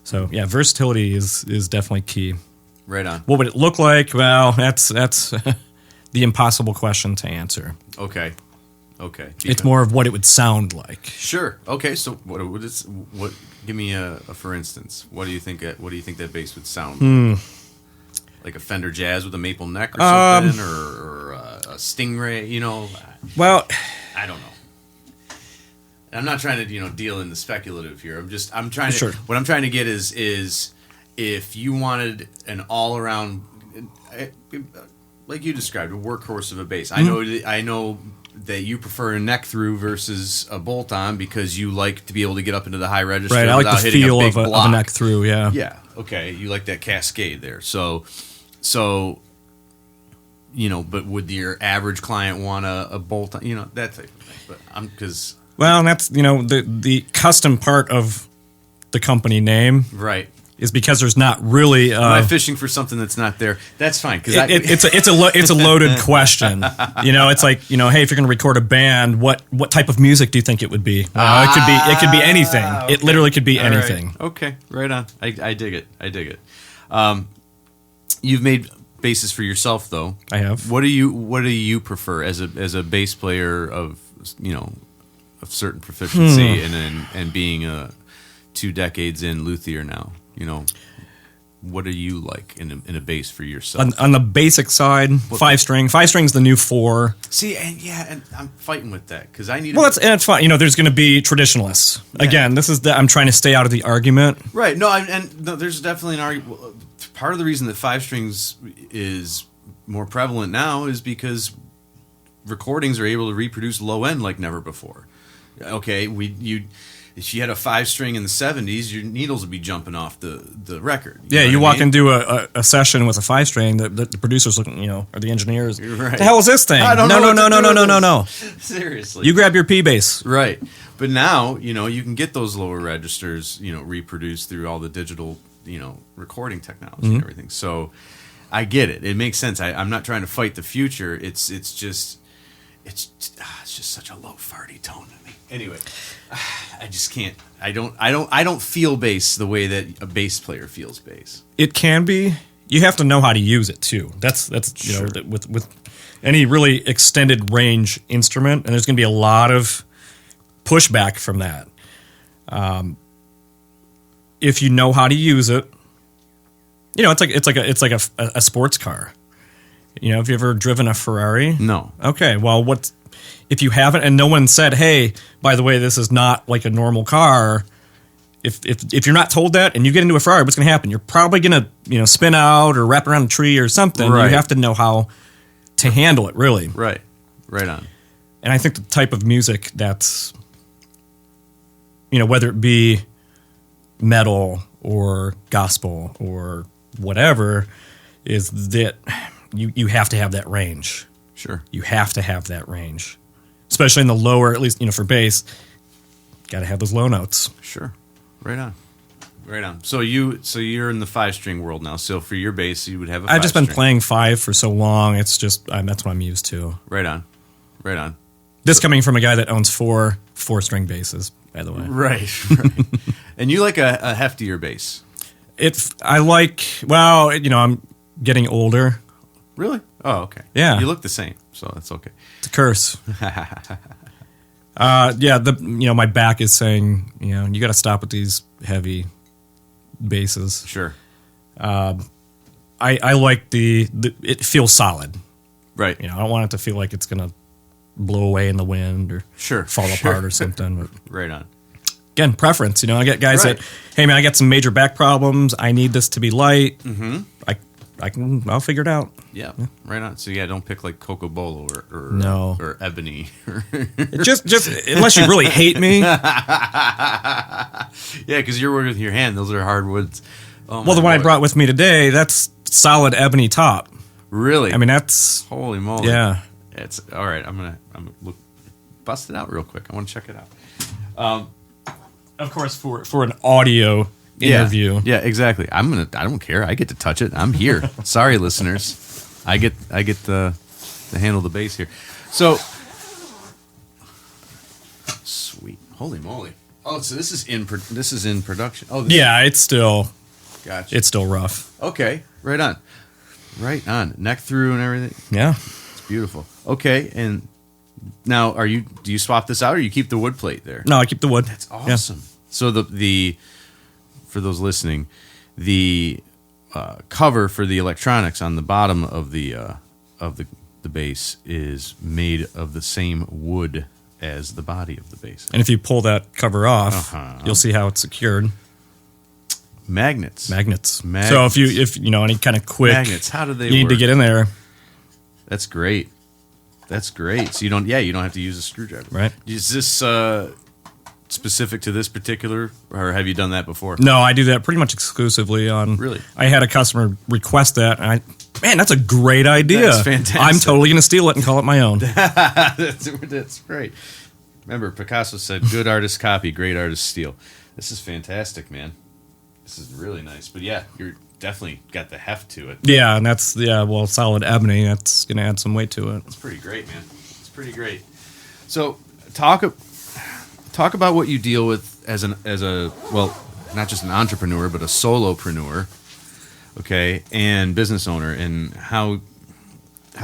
A: So yeah, versatility is definitely key.
B: Right on.
A: What would it look like? Well, that's the impossible question to answer.
B: Okay.
A: It's more of what it would sound like.
B: Sure. Okay. So what? Give me a for instance. What do you think that bass would sound like? Like a Fender Jazz with a maple neck or something, or a Stingray? You know.
A: Well,
B: I don't know. I'm not trying to deal in the speculative here. I'm trying to.
A: Sure.
B: What I'm trying to get is if you wanted an all around, like you described, a workhorse of a bass. I know that you prefer a neck through versus a bolt on because you like to be able to get up into the high register.
A: Right, I like
B: without
A: the
B: hitting
A: feel
B: a big
A: of a neck through. Yeah.
B: Yeah. Okay. You like that cascade there. So, but would your average client want a bolt on? That type of thing. But because.
A: Well, that's the custom part of the company name,
B: right?
A: Is because there's not really.
B: Am I fishing for something that's not there? That's fine because
A: it's a loaded question. It's like hey, if you're going to record a band, what type of music do you think it would be? It could be anything. Okay. It literally could be anything.
B: Right. Okay, right on. I dig it. You've made basses for yourself though.
A: I have.
B: What do you prefer as a bass player of of certain proficiency and being 2 decades in Luthier now? What do you like in a bass for yourself?
A: On the basic side, 5-string. 5-string's the new 4.
B: See, and I'm fighting with that because I need.
A: Well, it's fine. There's going to be traditionalists. Yeah. Again, I'm trying to stay out of the argument.
B: Right. No, there's definitely an argument. Part of the reason that 5-strings is more prevalent now is because recordings are able to reproduce low end like never before. Okay, if you had a 5-string in the 70s, your needles would be jumping off the record.
A: You walk into a session with a 5-string, the producers looking, or the engineers.
B: Right.
A: The hell is this thing?
B: I don't know.
A: No.
B: Seriously.
A: You grab your P bass.
B: Right. But now, you can get those lower registers, reproduced through all the digital, recording technology and everything. So I get it. It makes sense. I'm not trying to fight the future. It's just such a low farty tone to me. Anyway, I just can't. I don't feel bass the way that a bass player feels bass.
A: It can be. You have to know how to use it too. That's
B: sure.
A: With any really extended range instrument, and there's going to be a lot of pushback from that. If you know how to use it, it's like a sports car. Have you ever driven a Ferrari?
B: No.
A: Okay, well, if you haven't, and no one said, hey, by the way, this is not like a normal car. If you're not told that and you get into a Ferrari, what's going to happen? You're probably going to spin out or wrap around a tree or something.
B: Right.
A: You have to know how to handle it, really.
B: Right on.
A: And I think the type of music that's, whether it be metal or gospel or whatever, is that you have to have that range.
B: Sure. You
A: have to have that range. Especially in the lower, at least, for bass, got to have those low notes.
B: Sure. Right on. So you're in the 5-string world now. So for your bass, you would have a 5-string.
A: I've just been playing 5 for so long. It's just, that's what I'm used to.
B: Right on.
A: This coming from a guy that owns 4-string basses, by the way.
B: Right. And you like a heftier bass.
A: I'm getting older.
B: Really? Oh, okay.
A: Yeah.
B: You look the same, so that's okay.
A: It's a curse. My back is saying, you got to stop with these heavy basses.
B: Sure.
A: I like it feels solid.
B: Right.
A: I don't want it to feel like it's going to blow away in the wind or fall apart or something. But
B: right on.
A: Again, preference. I get guys that, hey man, I got some major back problems. I need this to be light. Mm-hmm. I'll figure it out.
B: Yeah, right on. So don't pick like Coco Bolo or Ebony.
A: just unless you really hate me.
B: Yeah, because you're working with your hand. Those are hardwoods.
A: Oh, well, the one I brought with me today, that's solid ebony top.
B: Really?
A: I mean, that's
B: holy moly.
A: Yeah.
B: It's all right. I'm gonna look, bust it out real quick. I want to check it out.
A: Of course, for an audio interview.
B: Yeah, exactly. I don't care. I get to touch it. I'm here. Sorry, listeners. I get to handle the bass here. So sweet. Holy moly. Oh, so this is in production. Oh,
A: yeah, it's still
B: gotcha.
A: It's still rough.
B: Okay, right on. Neck through and everything.
A: Yeah,
B: it's beautiful. Okay, and now do you swap this out or you keep the wood plate there?
A: No, I keep the wood.
B: That's awesome. Yeah. So the for those listening, the cover for the electronics on the bottom of the base is made of the same wood as the body of the base.
A: And if you pull that cover off, you'll see how it's secured.
B: Magnets.
A: So if you know any kind of quick
B: magnets, how do they
A: you need
B: work?
A: to get in there.
B: That's great. So you don't have to use a screwdriver.
A: Right.
B: Is this specific to this particular, or have you done that before?
A: No, I do that pretty much exclusively on.
B: Really?
A: I had a customer request that, and man, that's a great idea.
B: That's fantastic.
A: I'm totally going to steal it and call it my own.
B: That's great. Remember, Picasso said, "Good artists copy, great artists steal." This is fantastic, man. This is really nice. But yeah, you're definitely got the heft to it.
A: Yeah, and that's solid ebony. That's going to add some weight to it.
B: It's pretty great, man. It's pretty great. So talk about what you deal with as a not just an entrepreneur, but a solopreneur, okay, and business owner, and how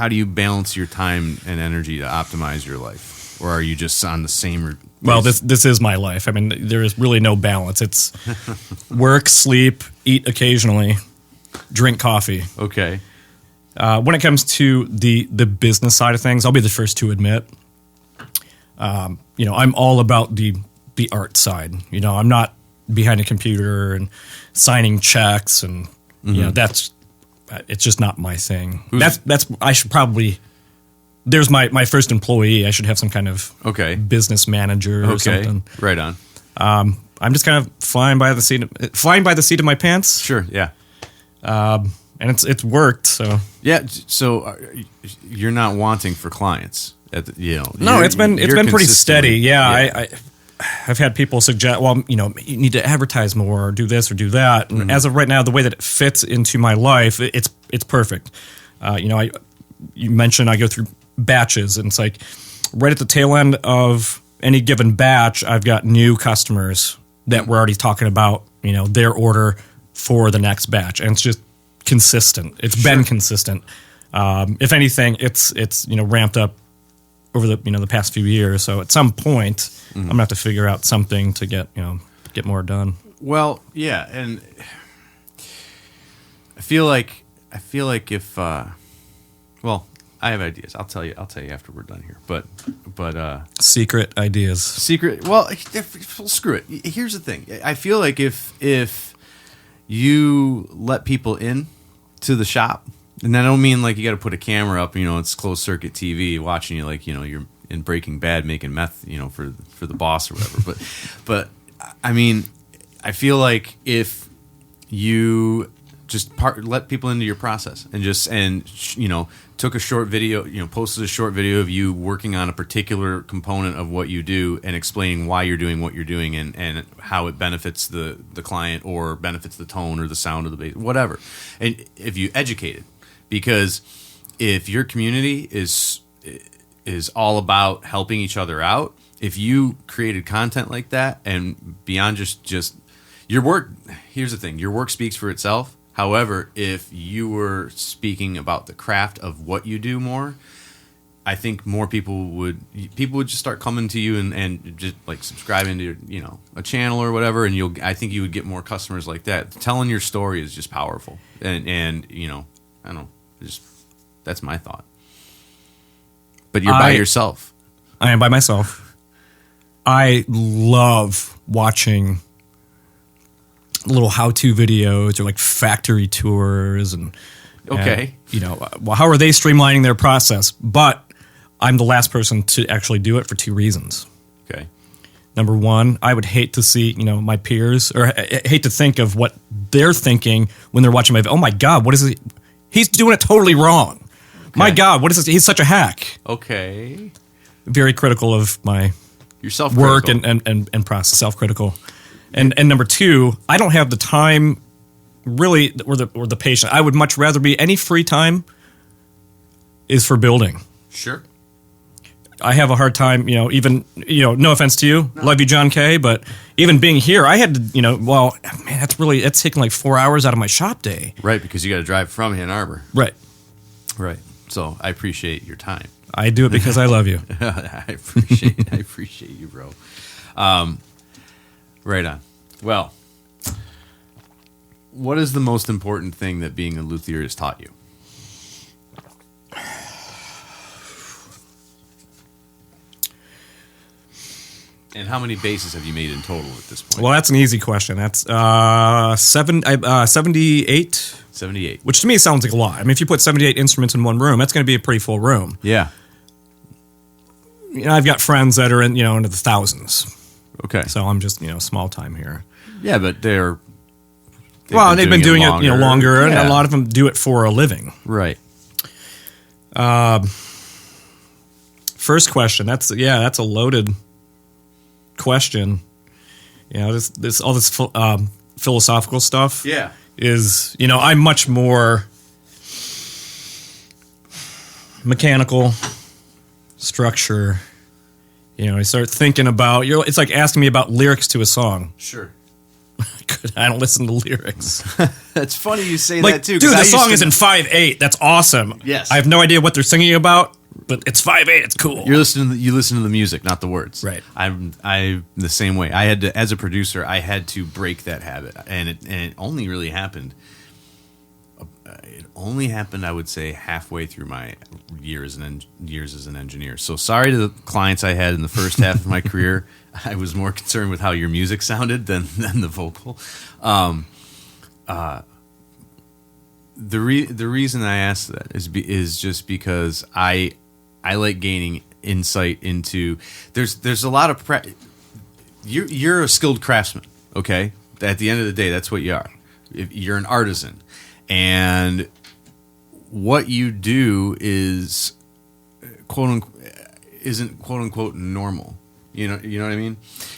B: do you balance your time and energy to optimize your life, or are you just on the same?
A: Well, this is my life. I mean, there is really no balance. It's work, sleep, eat occasionally, drink coffee.
B: Okay.
A: When it comes to the business side of things, I'll be the first to admit, I'm all about the art side. I'm not behind a computer and signing checks, and it's just not my thing. I should probably. There's my first employee. I should have some kind of business manager or something.
B: Right on.
A: I'm just kind of flying by the seat of my pants.
B: Sure. Yeah.
A: And it's worked. So
B: yeah. So you're not wanting for clients.
A: No, it's been pretty steady. Yeah. I've had people suggest, you need to advertise more or do this or do that. And as of right now, the way that it fits into my life, it's perfect. You mentioned I go through batches, and it's like right at the tail end of any given batch, I've got new customers that we're already talking about, their order for the next batch, and it's just consistent. It's been consistent. If anything, it's ramped up over the past few years. So at some point, I'm gonna have to figure out something to get more done.
B: Well, yeah, and I feel like if I have ideas. I'll tell you after we're done here. But
A: secret ideas.
B: Well, screw it. Here's the thing. I feel like if you let people in to the shop, and I don't mean like you got to put a camera up, it's closed circuit TV watching you like, you're in Breaking Bad making meth, for the boss or whatever. But I mean, I feel like if you just let people into your process and took a short video, posted a short video of you working on a particular component of what you do and explaining why you're doing what you're doing and how it benefits the client or benefits the tone or the sound of the bass, whatever. And if you educate it, because if your community is all about helping each other out, if you created content like that and beyond just your work, here's the thing, your work speaks for itself. However, if you were speaking about the craft of what you do more, I think more people would just start coming to you and just like subscribing to a channel or whatever, and I think you would get more customers like that. Telling your story is just powerful, and I don't know, that's my thought. But you're by yourself.
A: I am by myself. I love watching little how-to videos or like factory tours and how are they streamlining their process? But I'm the last person to actually do it for two reasons.
B: Okay.
A: Number one, I would hate to see my peers, or I hate to think of what they're thinking when they're watching my video. Oh my God, what is it? He's doing it totally wrong. Okay. My God, what is this? He's such a hack.
B: Okay.
A: Very critical of my work and process, self-critical. And number two, I don't have the time, really, or the patience. I would much rather be any free time is for building.
B: Sure.
A: I have a hard time, even, no offense to you, love you, John Kay, but even being here, I had to, man, that's taking like 4 hours out of my shop day.
B: Right, because you got to drive from Ann Arbor.
A: Right.
B: Right. So I appreciate your time.
A: I do it because I love you.
B: I appreciate you, bro. Right on. Well, what is the most important thing that being a luthier has taught you? And how many basses have you made in total at this point?
A: Well, that's an easy question. That's 78.
B: 78.
A: Which to me sounds like a lot. I mean, if you put 78 instruments in one room, that's going to be a pretty full room.
B: Yeah.
A: I've got friends that are in, into the thousands.
B: Okay.
A: So I'm just, small time here.
B: Yeah, but they've
A: been doing it longer,
B: yeah.
A: And a lot of them do it for a living.
B: Right.
A: First question. That's a loaded question. All this philosophical stuff.
B: Yeah.
A: Is, I'm much more mechanical, structure. I start thinking about, it's like asking me about lyrics to a song.
B: Sure.
A: I don't listen to lyrics.
B: That's funny you say
A: like,
B: that too.
A: Dude, the song is in 5/8. That's awesome.
B: Yes.
A: I have no idea what they're singing about, but it's 5/8. It's cool.
B: You listen to the music, not the words.
A: Right.
B: I'm the same way. I had to, as a producer, I had to break that habit, and it only really happened. It only happened, I would say, halfway through my years as an engineer. So sorry to the clients I had in the first half of my career. I was more concerned with how your music sounded than the vocal. The reason I asked that is just because I like gaining insight into there's a lot of you're a skilled craftsman, okay? At the end of the day, that's what you are. You're an artisan, and what you do is isn't quote unquote normal. You know what I mean?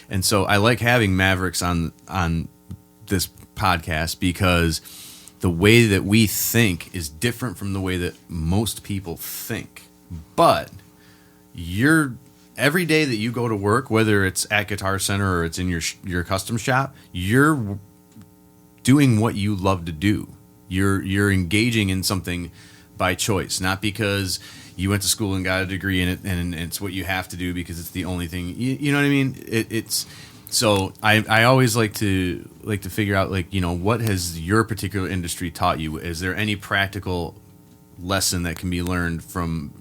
B: And so I like having Mavericks on this podcast because the way that we think is different from the way that most people think. But every day that you go to work, whether it's at Guitar Center or it's in your custom shop, you're doing what you love to do. You're engaging in something by choice, not because you went to school and got a degree in it and it's what you have to do because it's the only thing. You know what I mean? It's so I always like to figure out what has your particular industry taught you? Is there any practical lesson that can be learned from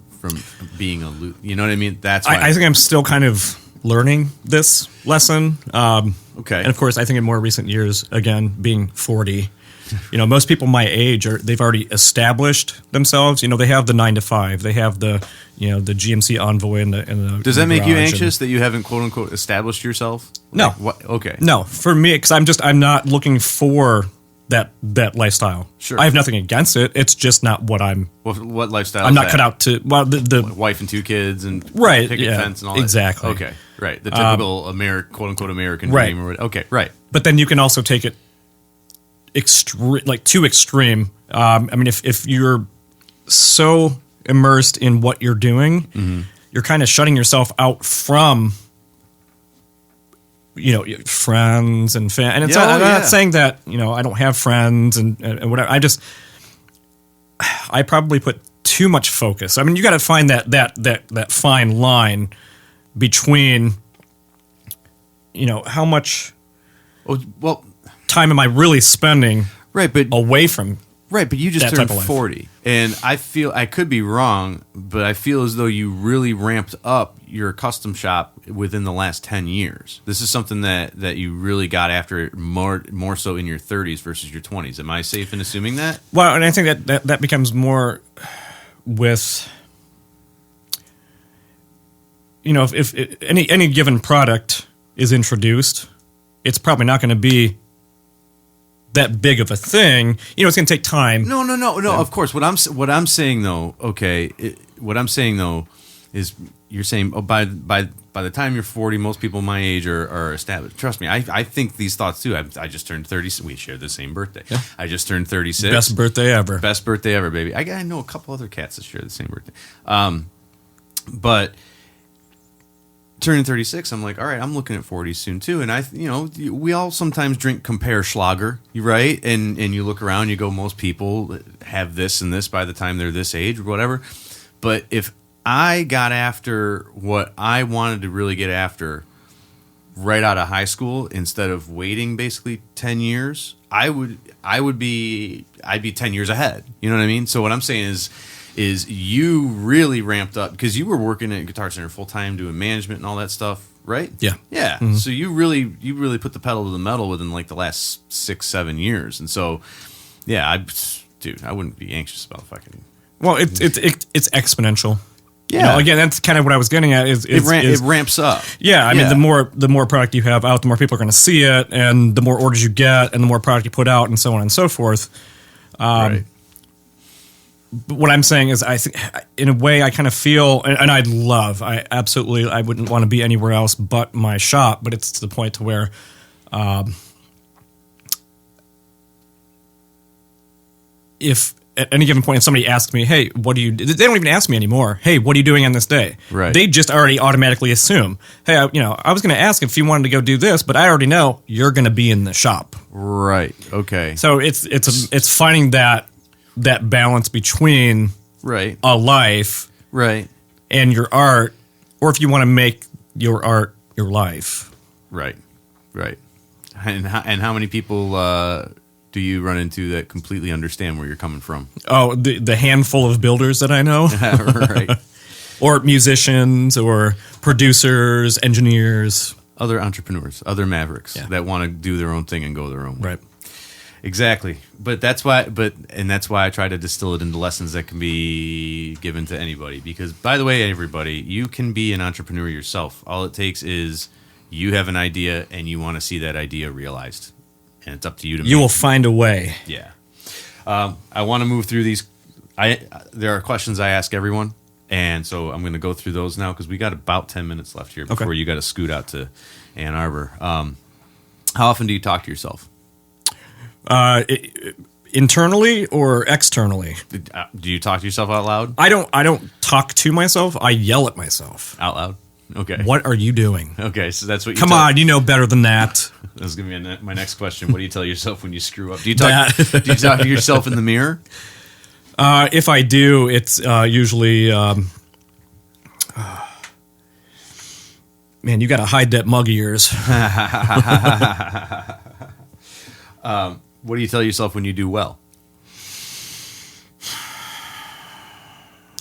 B: being a you know what I mean? That's why
A: I think I'm still kind of learning this lesson.
B: Okay.
A: And of course, I think in more recent years, again, being 40, most people my age they've already established themselves. They have the 9 to 5, they have the the GMC Envoy and the.
B: Does that make you anxious that you haven't quote unquote established yourself?
A: No.
B: What? Okay.
A: No, for me, because I'm not looking for that lifestyle.
B: Sure.
A: I have nothing against it. It's just not what I'm.
B: What lifestyle?
A: I'm
B: is
A: not
B: that?
A: cut out to. Well, the
B: wife and 2 kids and
A: right,
B: picket fence and all that.
A: Exactly.
B: Okay, right. The typical quote unquote American
A: right.
B: dream. Or whatever. Okay, right.
A: But then you can also take it too extreme. I mean, if you're so immersed in what you're doing,
B: mm-hmm.
A: you're kind of shutting yourself out from. Friends and I'm not saying that I don't have friends and whatever. I probably put too much focus. I mean, you got to find that fine line between how much time am I really spending away from
B: but you just turned 40, and I feel I could be wrong, but I feel as though you really ramped up your custom shop within the last 10 years. This is something that you really got after more so in your 30s versus your 20s. Am I safe in assuming that?
A: Well, and I think that becomes more with if any given product is introduced, it's probably not going to be that big of a thing. It's going to take time.
B: No. Of course. What I'm saying though, is you're saying by the time you're 40, most people my age are established. Trust me, I think these thoughts too. I just turned 30. We share the same birthday. Yeah. I just turned 36.
A: Best birthday ever.
B: Best birthday ever, baby. I know a couple other cats that share the same birthday. But turning 36, I'm like, all right, I'm looking at 40 soon too. And we all sometimes compare Schlager, right? And you look around, you go, most people have this and this by the time they're this age or whatever. But if I got after what I wanted to really get after right out of high school, instead of waiting basically 10 years, I'd be 10 years ahead. You know what I mean? So what I'm saying is you really ramped up because you were working at Guitar Center full time doing management and all that stuff, right?
A: Yeah.
B: Yeah. Mm-hmm. So you really put the pedal to the metal within like the last 6-7 years. And so, yeah, I wouldn't be anxious about fucking.
A: Well, it's exponential.
B: Yeah.
A: Again, that's kind of what I was getting at. It
B: ramps up.
A: Yeah, I mean, the more product you have out, the more people are going to see it, and the more orders you get, and the more product you put out, and so on and so forth.
B: Right.
A: But what I'm saying is, I think, in a way, I kind of feel, and I wouldn't want to be anywhere else but my shop. But it's to the point to where, if at any given point, if somebody asks me, hey, what do you do? They don't even ask me anymore. Hey, what are you doing on this day?
B: Right.
A: They just already automatically assume, hey, I was going to ask if you wanted to go do this, but I already know you're going to be in the shop.
B: Right. Okay.
A: So it's finding that balance between
B: right
A: a life
B: right
A: and your art, or if you want to make your art your life.
B: Right. And how many people do you run into that completely understand where you're coming from?
A: Oh, the handful of builders that I know.
B: Right.
A: Or musicians or producers, engineers.
B: Other entrepreneurs, other mavericks that want to do their own thing and go their own way.
A: Right.
B: Exactly. But that's why I try to distill it into lessons that can be given to anybody. Because, by the way, everybody, you can be an entrepreneur yourself. All it takes is you have an idea and you want to see that idea realized. And it's up to you to.
A: You will find a way.
B: Yeah. I want to move through these. There are questions I ask everyone, and so I'm going to go through those now because we got about 10 minutes left here before you got to scoot out to Ann Arbor. How often do you talk to yourself?
A: Internally or externally?
B: Do you talk to yourself out loud?
A: I don't talk to myself. I yell at myself
B: out loud. Okay.
A: What are you doing?
B: Okay, so that's what you
A: Come on, you know better than that.
B: That was going to be my next question. What do you tell yourself when you screw up? Do you talk to yourself in the mirror?
A: If I do, it's usually... man, you got to hide that mug of yours.
B: What do you tell yourself when you do well?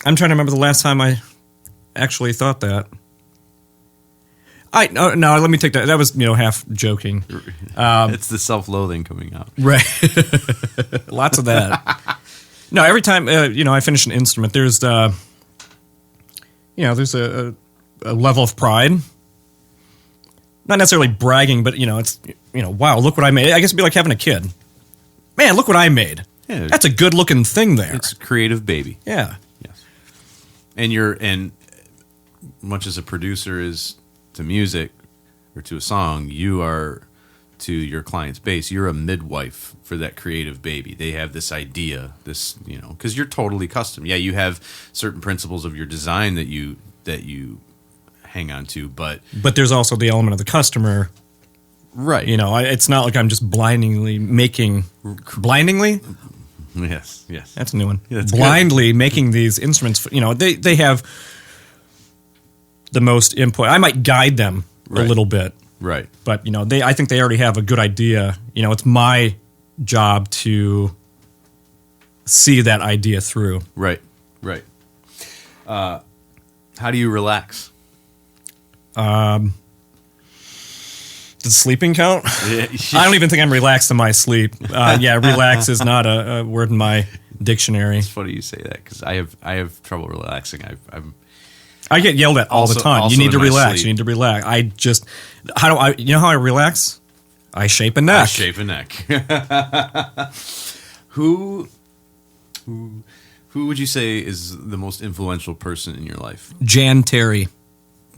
A: I'm trying to remember the last time I actually thought that. No, let me take that. That was, half joking.
B: It's the self-loathing coming out.
A: Right. Lots of that. No, every time, I finish an instrument, there's, there's a level of pride. Not necessarily bragging, but, it's, wow, look what I made. I guess it'd be like having a kid. Man, look what I made. Yeah, that's a good-looking thing there.
B: It's a creative baby.
A: Yeah.
B: Yes. And much as a producer is to music or to a song, you are to your client's base. You're a midwife for that creative baby. They have this idea, because you're totally custom. Yeah, you have certain principles of your design that you hang on to, but
A: there's also the element of the customer.
B: Right.
A: It's not like I'm just blindingly making... Blindingly?
B: Yes.
A: That's a new one.
B: Yeah,
A: blindly making these instruments, they have the most input. I might guide them a little bit.
B: Right.
A: But, I think they already have a good idea. It's my job to see that idea through.
B: Right. How do you relax?
A: Does sleeping count? I don't even think I'm relaxed in my sleep. Relax is not a word in my dictionary.
B: It's funny you say that because I have trouble relaxing.
A: I get yelled at all the time. You need to relax. You need to relax. How I relax? I shape a neck. Who
B: would you say is the most influential person in your life?
A: Jan Terry.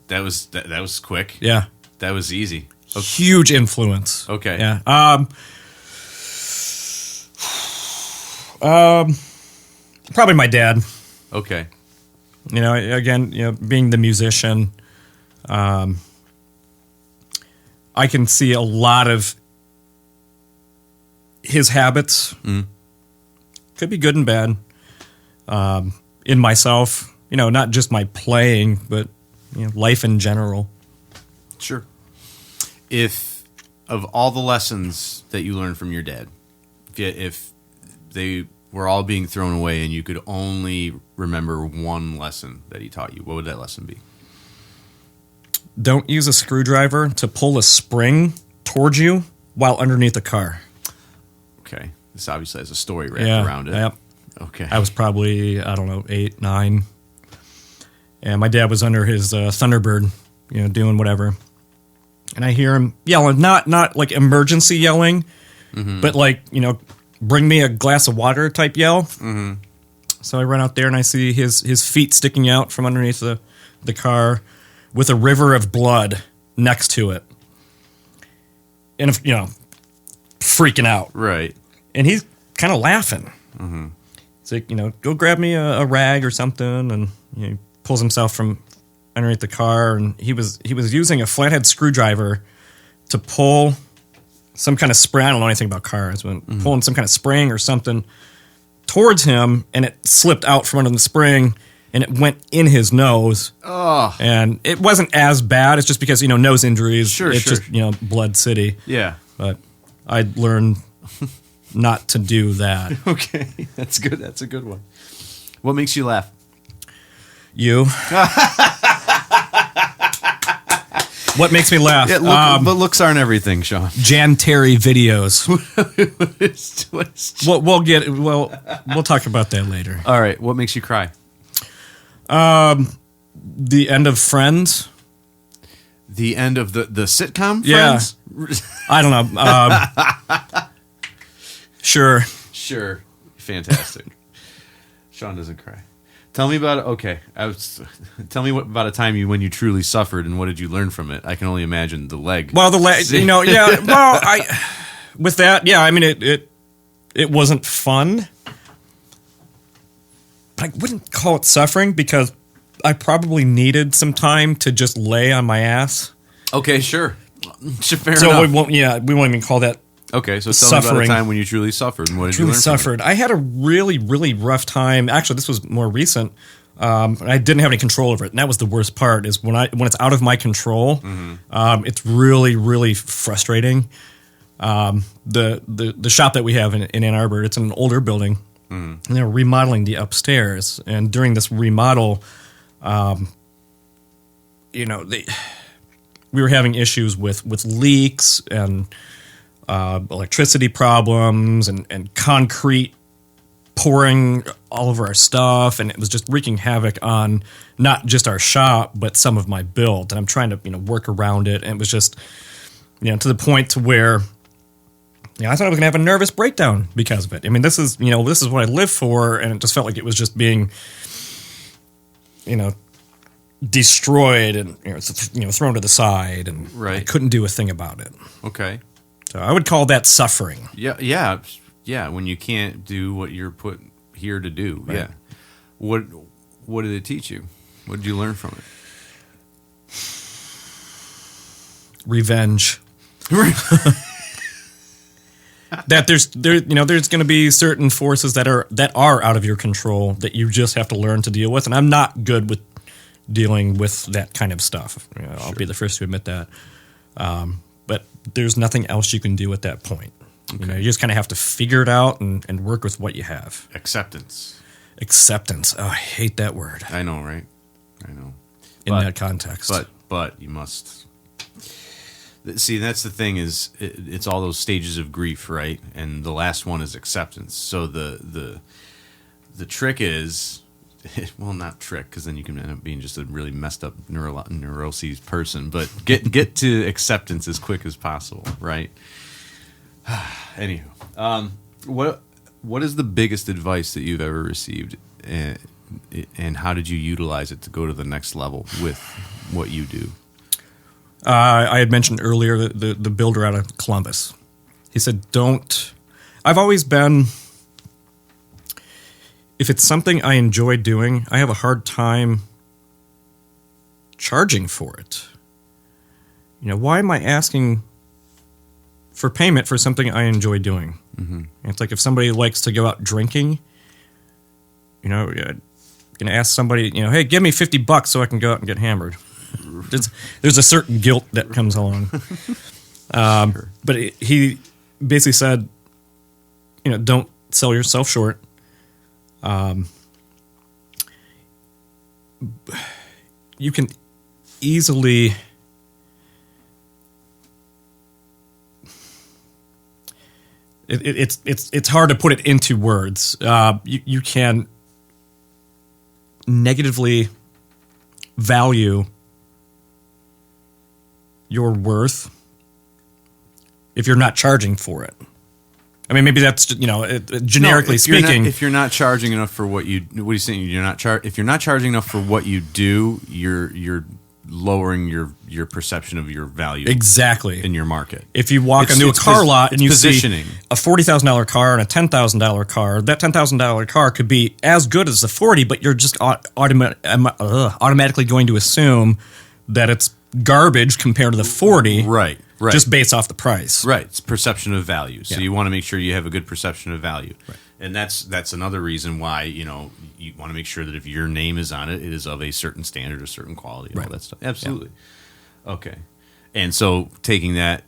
B: That was quick.
A: Yeah.
B: That was easy.
A: Okay. Huge influence.
B: Okay.
A: Yeah. Probably my dad.
B: Okay.
A: Again, being the musician, I can see a lot of his habits. Could be good and bad. In myself, not just my playing, but life in general.
B: Sure. If of all the lessons that you learned from your dad, if they were all being thrown away and you could only remember one lesson that he taught you, what would that lesson be?
A: Don't use a screwdriver to pull a spring towards you while underneath the car.
B: Okay. This obviously has a story wrapped around it.
A: Yep.
B: Okay.
A: I was probably, 8, 9. And my dad was under his Thunderbird, doing whatever. And I hear him yelling, not like emergency yelling, but like, bring me a glass of water type yell. So I run out there and I see his feet sticking out from underneath the car with a river of blood next to it. And, freaking out.
B: Right.
A: And he's kind of laughing. He's like, go grab me a rag or something. And he pulls himself from underneath the car. And he was using a flathead screwdriver to pull some kind of spring. I don't know anything about cars, but pulling some kind of spring or something towards him. And it slipped out from under the spring. And it went in his nose.
B: Oh.
A: And it wasn't as bad. It's just because, nose injuries.
B: Sure,
A: it's just, blood city.
B: Yeah.
A: But I learned not to do that.
B: Okay. That's good. That's a good one. What makes you laugh?
A: You. What makes me laugh?
B: Yeah, but looks aren't everything, Shawn.
A: Jan Terry videos. We'll talk about that later.
B: All right. What makes you cry?
A: The end of Friends.
B: The end of the sitcom Friends?
A: Yeah. I don't know. Sure. Fantastic. Shawn doesn't cry. Tell me about Tell me about a time when you truly suffered, and what did you learn from it? I can only imagine the leg. Well, the leg, yeah. Well, with that, yeah. I mean, it wasn't fun, but I wouldn't call it suffering because I probably needed some time to just lay on my ass.
B: Okay, sure. Fair
A: so
B: enough.
A: we won't even call that.
B: Okay, so tell
A: suffering.
B: me about a time when you truly suffered, and what did you learn
A: suffered.
B: from it?
A: I had a really, really rough time. Actually, this was more recent. I didn't have any control over it, and that was the worst part. Is when it's out of my control, it's really, really frustrating. The shop that we have in Ann Arbor, it's an older building, and they're remodeling the upstairs. And during this remodel, we were having issues with leaks and electricity problems and concrete pouring all over our stuff, and it was just wreaking havoc on not just our shop but some of my build. And I'm trying to work around it, and it was just to the point to where I thought I was gonna have a nervous breakdown because of it. I mean, this is what I live for, and it just felt like it was just being destroyed and thrown to the side, and
B: right.
A: I couldn't do a thing about it.
B: Okay.
A: So I would call that suffering.
B: Yeah. When you can't do what you're put here to do. Right. Yeah. What did it teach you? What did you learn from it?
A: Revenge. That there's going to be certain forces that are out of your control that you just have to learn to deal with, and I'm not good with dealing with that kind of stuff. I'll be the first to admit that. But there's nothing else you can do at that point.
B: Okay.
A: You just kind of have to figure it out and work with what you have.
B: Acceptance.
A: Oh, I hate that word.
B: I know, right? I know.
A: In that context.
B: But you must. See, that's the thing is it's all those stages of grief, right? And the last one is acceptance. So the trick is, well, not trick, because then you can end up being just a really messed up neuroses person. But get to acceptance as quick as possible, right? Anywho, what is the biggest advice that you've ever received, and how did you utilize it to go to the next level with what you do?
A: I had mentioned earlier the builder out of Columbus. He said, I've always been, if it's something I enjoy doing, I have a hard time charging for it. why am I asking for payment for something I enjoy doing? Mm-hmm. It's like if somebody likes to go out drinking, you're going to ask somebody, hey, give me $50 so I can go out and get hammered. There's a certain guilt that comes along. Sure. But he basically said, don't sell yourself short. You can easily it's hard to put it into words. You can negatively value your worth if you're not charging for it. I mean, maybe that's generically speaking.
B: If you're not charging enough for what are you saying? If you're not charging enough for what you do, you're lowering your perception of your value
A: exactly
B: in your market.
A: If you walk into a car lot and you see a $40,000 car and a $10,000 car, that $10,000 car could be as good as the 40, but you're just automatically going to assume that it's garbage compared to the 40,
B: right?
A: Just based off the price,
B: right? It's perception of value. So you want to make sure you have a good perception of value, right. And that's another reason why you want to make sure that if your name is on it, it is of a certain standard, a certain quality, all that stuff. Absolutely. Yeah. Okay. And so, taking that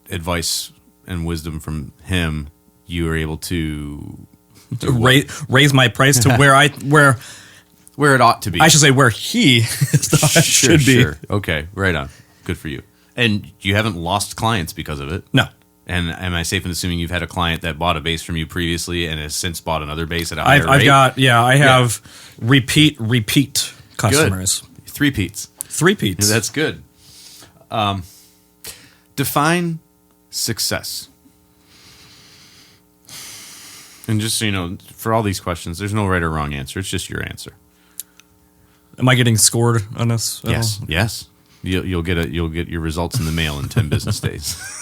B: advice and wisdom from him, you were able to
A: raise my price to
B: where it ought to be.
A: I should say where he should be. Sure.
B: Okay. Right on. Good for you. And you haven't lost clients because of it.
A: No.
B: And am I safe in assuming you've had a client that bought a bass from you previously and has since bought another bass at a higher rate?
A: I have repeat customers.
B: Good. Three-peats. That's good. Define success. And just so for all these questions, there's no right or wrong answer. It's just your answer.
A: Am I getting scored on this?
B: Yes. You'll get your results in the mail in 10 business days.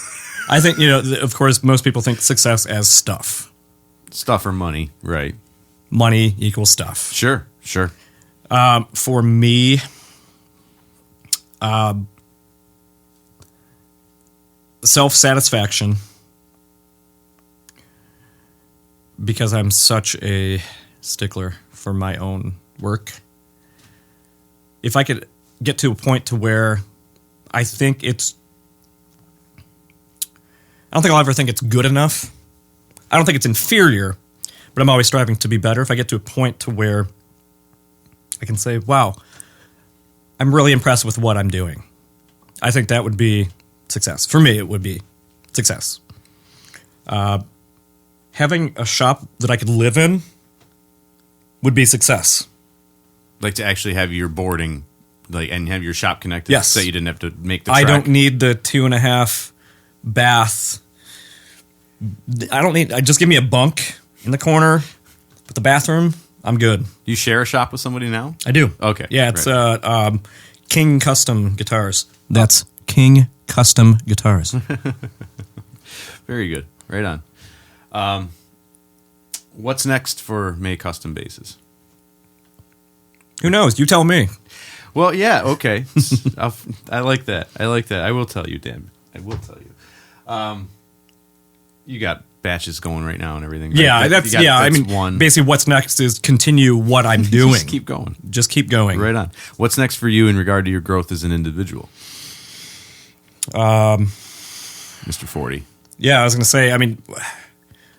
A: I think, of course, most people think success as stuff.
B: Stuff or money, right.
A: Money equals stuff.
B: Sure.
A: For me, self-satisfaction, because I'm such a stickler for my own work. If I could get to a point to where I don't think I'll ever think it's good enough. I don't think it's inferior, but I'm always striving to be better. If I get to a point to where I can say, wow, I'm really impressed with what I'm doing, I think that would be success. For me, it would be success. Having a shop that I could live in would be success.
B: Like to actually have your boarding, and have your shop connected.
A: Yes.
B: So you didn't have to make the track.
A: I don't need the 2.5 bath. Just give me a bunk in the corner with the bathroom. I'm good.
B: You share a shop with somebody now?
A: I do.
B: Okay.
A: Yeah, it's King Custom Guitars. That's King Custom Guitars.
B: Very good. Right on. What's next for May Custom Basses?
A: Who knows? You tell me.
B: Well, yeah, okay. I like that. I will tell you, Dan. I will tell you. You got batches going right now and everything. Right?
A: Yeah, that's one. Basically, what's next is continue what I'm doing. Just keep going.
B: Right on. What's next for you in regard to your growth as an individual? Mr. 40.
A: Yeah, I was going to say,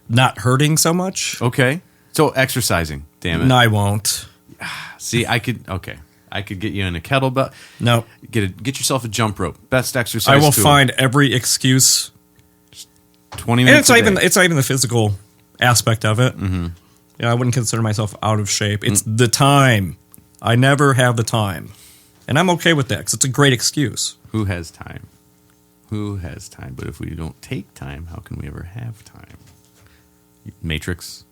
A: not hurting so much.
B: Okay. So exercising, damn it.
A: No, I won't.
B: See, I could get you in a kettlebell.
A: No.
B: Get yourself a jump rope. Best exercise
A: I will
B: tool.
A: find every excuse.
B: 20 minutes
A: and it's not even the physical aspect of it. Mm-hmm. I wouldn't consider myself out of shape. It's the time. I never have the time. And I'm okay with that because it's a great excuse.
B: Who has time? But if we don't take time, how can we ever have time? Matrix?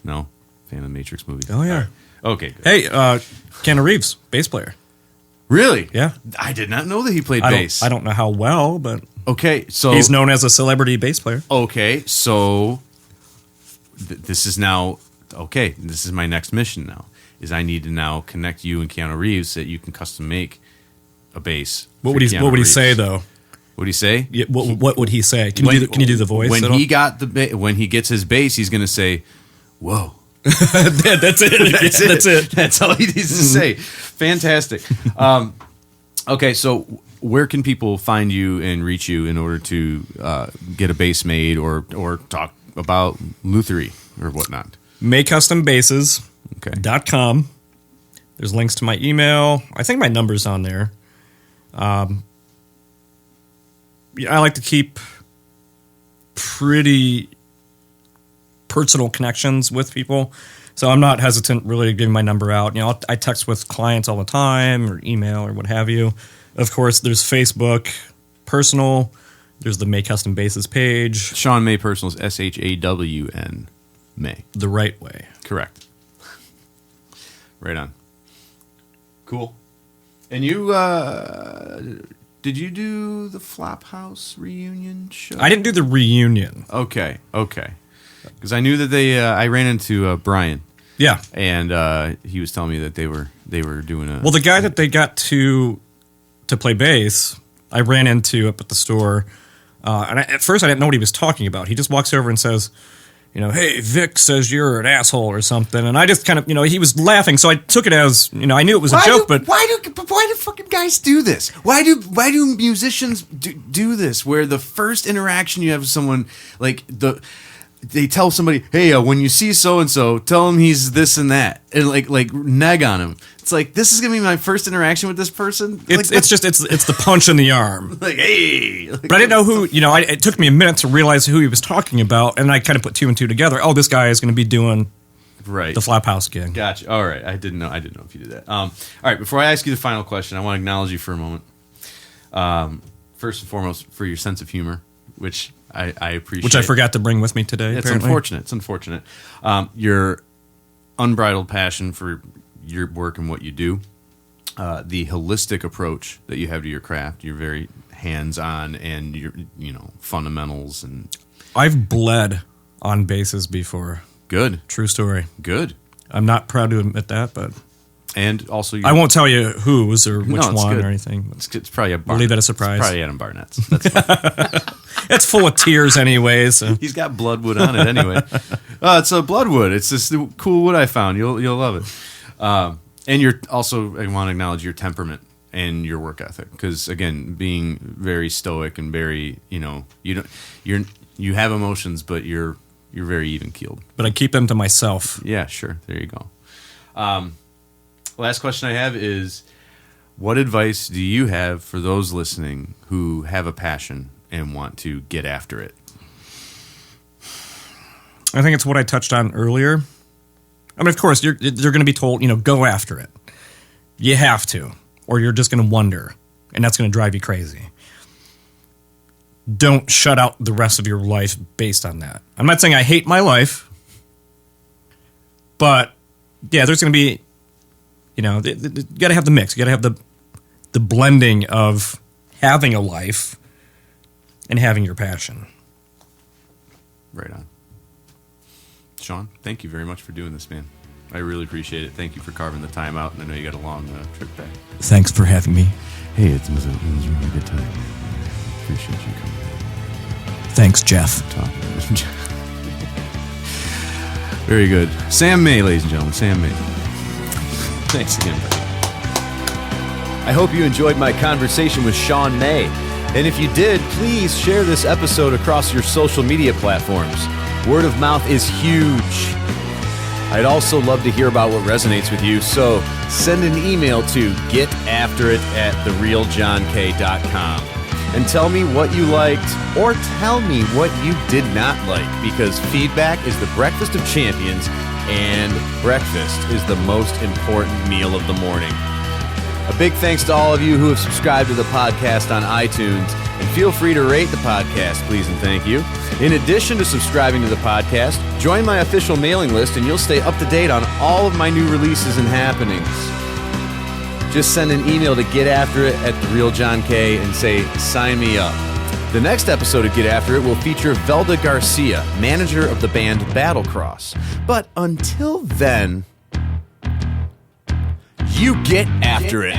B: No? Fan of the Matrix movies?
A: Oh, yeah.
B: Right. Okay, good.
A: Hey, Keanu Reeves, bass player.
B: Really?
A: Yeah.
B: I did not know that he played bass.
A: I don't know how well, but
B: okay, so
A: he's known as a celebrity bass player.
B: Okay, so this is now this is my next mission now. Is I need to now connect you and Keanu Reeves so that you can custom make a bass.
A: What would he say though?
B: What do you say?
A: Yeah, what would he say? Can you do the voice?
B: When he gets his bass, he's going to say, "Whoa."
A: That's it. That's it.
B: That's all he needs to say. Fantastic. Okay, so where can people find you and reach you in order to get a bass made or talk about Luthier or whatnot?
A: MayCustomBasses.com. There's links to my email. I think my number's on there. I like to keep pretty personal connections with people, so I'm not hesitant really to give my number out. You know, I text with clients all the time, or email, or what have you. Of course, there's Facebook personal. There's the May Custom Basses page.
B: Shawn May personal is SHAWN May.
A: The right way.
B: Correct. Right on. Cool. And you, did you do the Flophouse reunion show?
A: I didn't do the reunion.
B: Okay. Because I knew that I ran into Brian.
A: Yeah.
B: And he was telling me that they were doing a...
A: Well, the guy that they got to play bass, I ran into up at the store. And at first I didn't know what he was talking about. He just walks over and says, you know, "Hey, Vic says you're an asshole," or something. And I just kind of, you know, he was laughing, so I took it as, you know, I knew it was a joke, but...
B: Why do fucking guys do this? Why do musicians do this, where the first interaction you have with someone, like, they tell somebody, "Hey, when you see so-and-so, tell him he's this and that," and like nag on him. It's like, this is gonna be my first interaction with this person.
A: It's the punch in the arm.
B: Like, hey,
A: but I didn't know who. You know, it took me a minute to realize who he was talking about, and I kind of put two and two together. Oh, this guy is going to be doing the Flophouse gig.
B: Gotcha. All right, I didn't know if you did that. All right, before I ask you the final question, I want to acknowledge you for a moment. First and foremost, for your sense of humor, which I appreciate.
A: Which I forgot to bring with me today.
B: It's unfortunate. It's unfortunate. Your unbridled passion for your work and what you do, the holistic approach that you have to your craft. You're very hands-on, and your fundamentals. And
A: I've bled on basses before.
B: Good.
A: True story.
B: Good.
A: I'm not proud to admit that, but.
B: And also,
A: I won't tell you whose or which one
B: good.
A: Or anything.
B: It's probably a Barnett.
A: We'll leave that a surprise.
B: It's probably Adam Barnett's. That's fine.
A: It's full of tears anyway. So.
B: He's got bloodwood on it anyway. It's a bloodwood. It's this cool wood I found. You'll love it. And you're also, I want to acknowledge your temperament and your work ethic, because again, being very stoic and very, you have emotions, but you're very even keeled.
A: But I keep them to myself.
B: Yeah, sure. There you go. Last question I have is, what advice do you have for those listening who have a passion and want to get after it?
A: I think it's what I touched on earlier. I mean, of course, you're going to be told, go after it. You have to, or you're just going to wonder, and that's going to drive you crazy. Don't shut out the rest of your life based on that. I'm not saying I hate my life, but yeah, there's going to be, you got to have the mix. You got to have the blending of having a life and having your passion.
B: Right on. Shawn, thank you very much for doing this, man. I really appreciate it. Thank you for carving the time out, and I know you got a long trip back.
A: Thanks for having me.
B: Hey, it was a really good time. Appreciate you coming.
A: Thanks, Jeff.
B: Very good. Sam May, ladies and gentlemen. Sam May. Thanks again, buddy. I hope you enjoyed my conversation with Shawn May. And if you did, please share this episode across your social media platforms. Word of mouth is huge. I'd also love to hear about what resonates with you, so send an email to getafterit@therealjohnk.com and tell me what you liked, or tell me what you did not like, because feedback is the breakfast of champions, and breakfast is the most important meal of the morning. A big thanks to all of you who have subscribed to the podcast on iTunes, and feel free to rate the podcast, please and thank you. In addition to subscribing to the podcast, join my official mailing list and you'll stay up to date on all of my new releases and happenings. Just send an email to getafterit@therealjohnk and say, sign me up. The next episode of Get After It will feature Velda Garcia, manager of the band Battlecross. But until then, you get after it.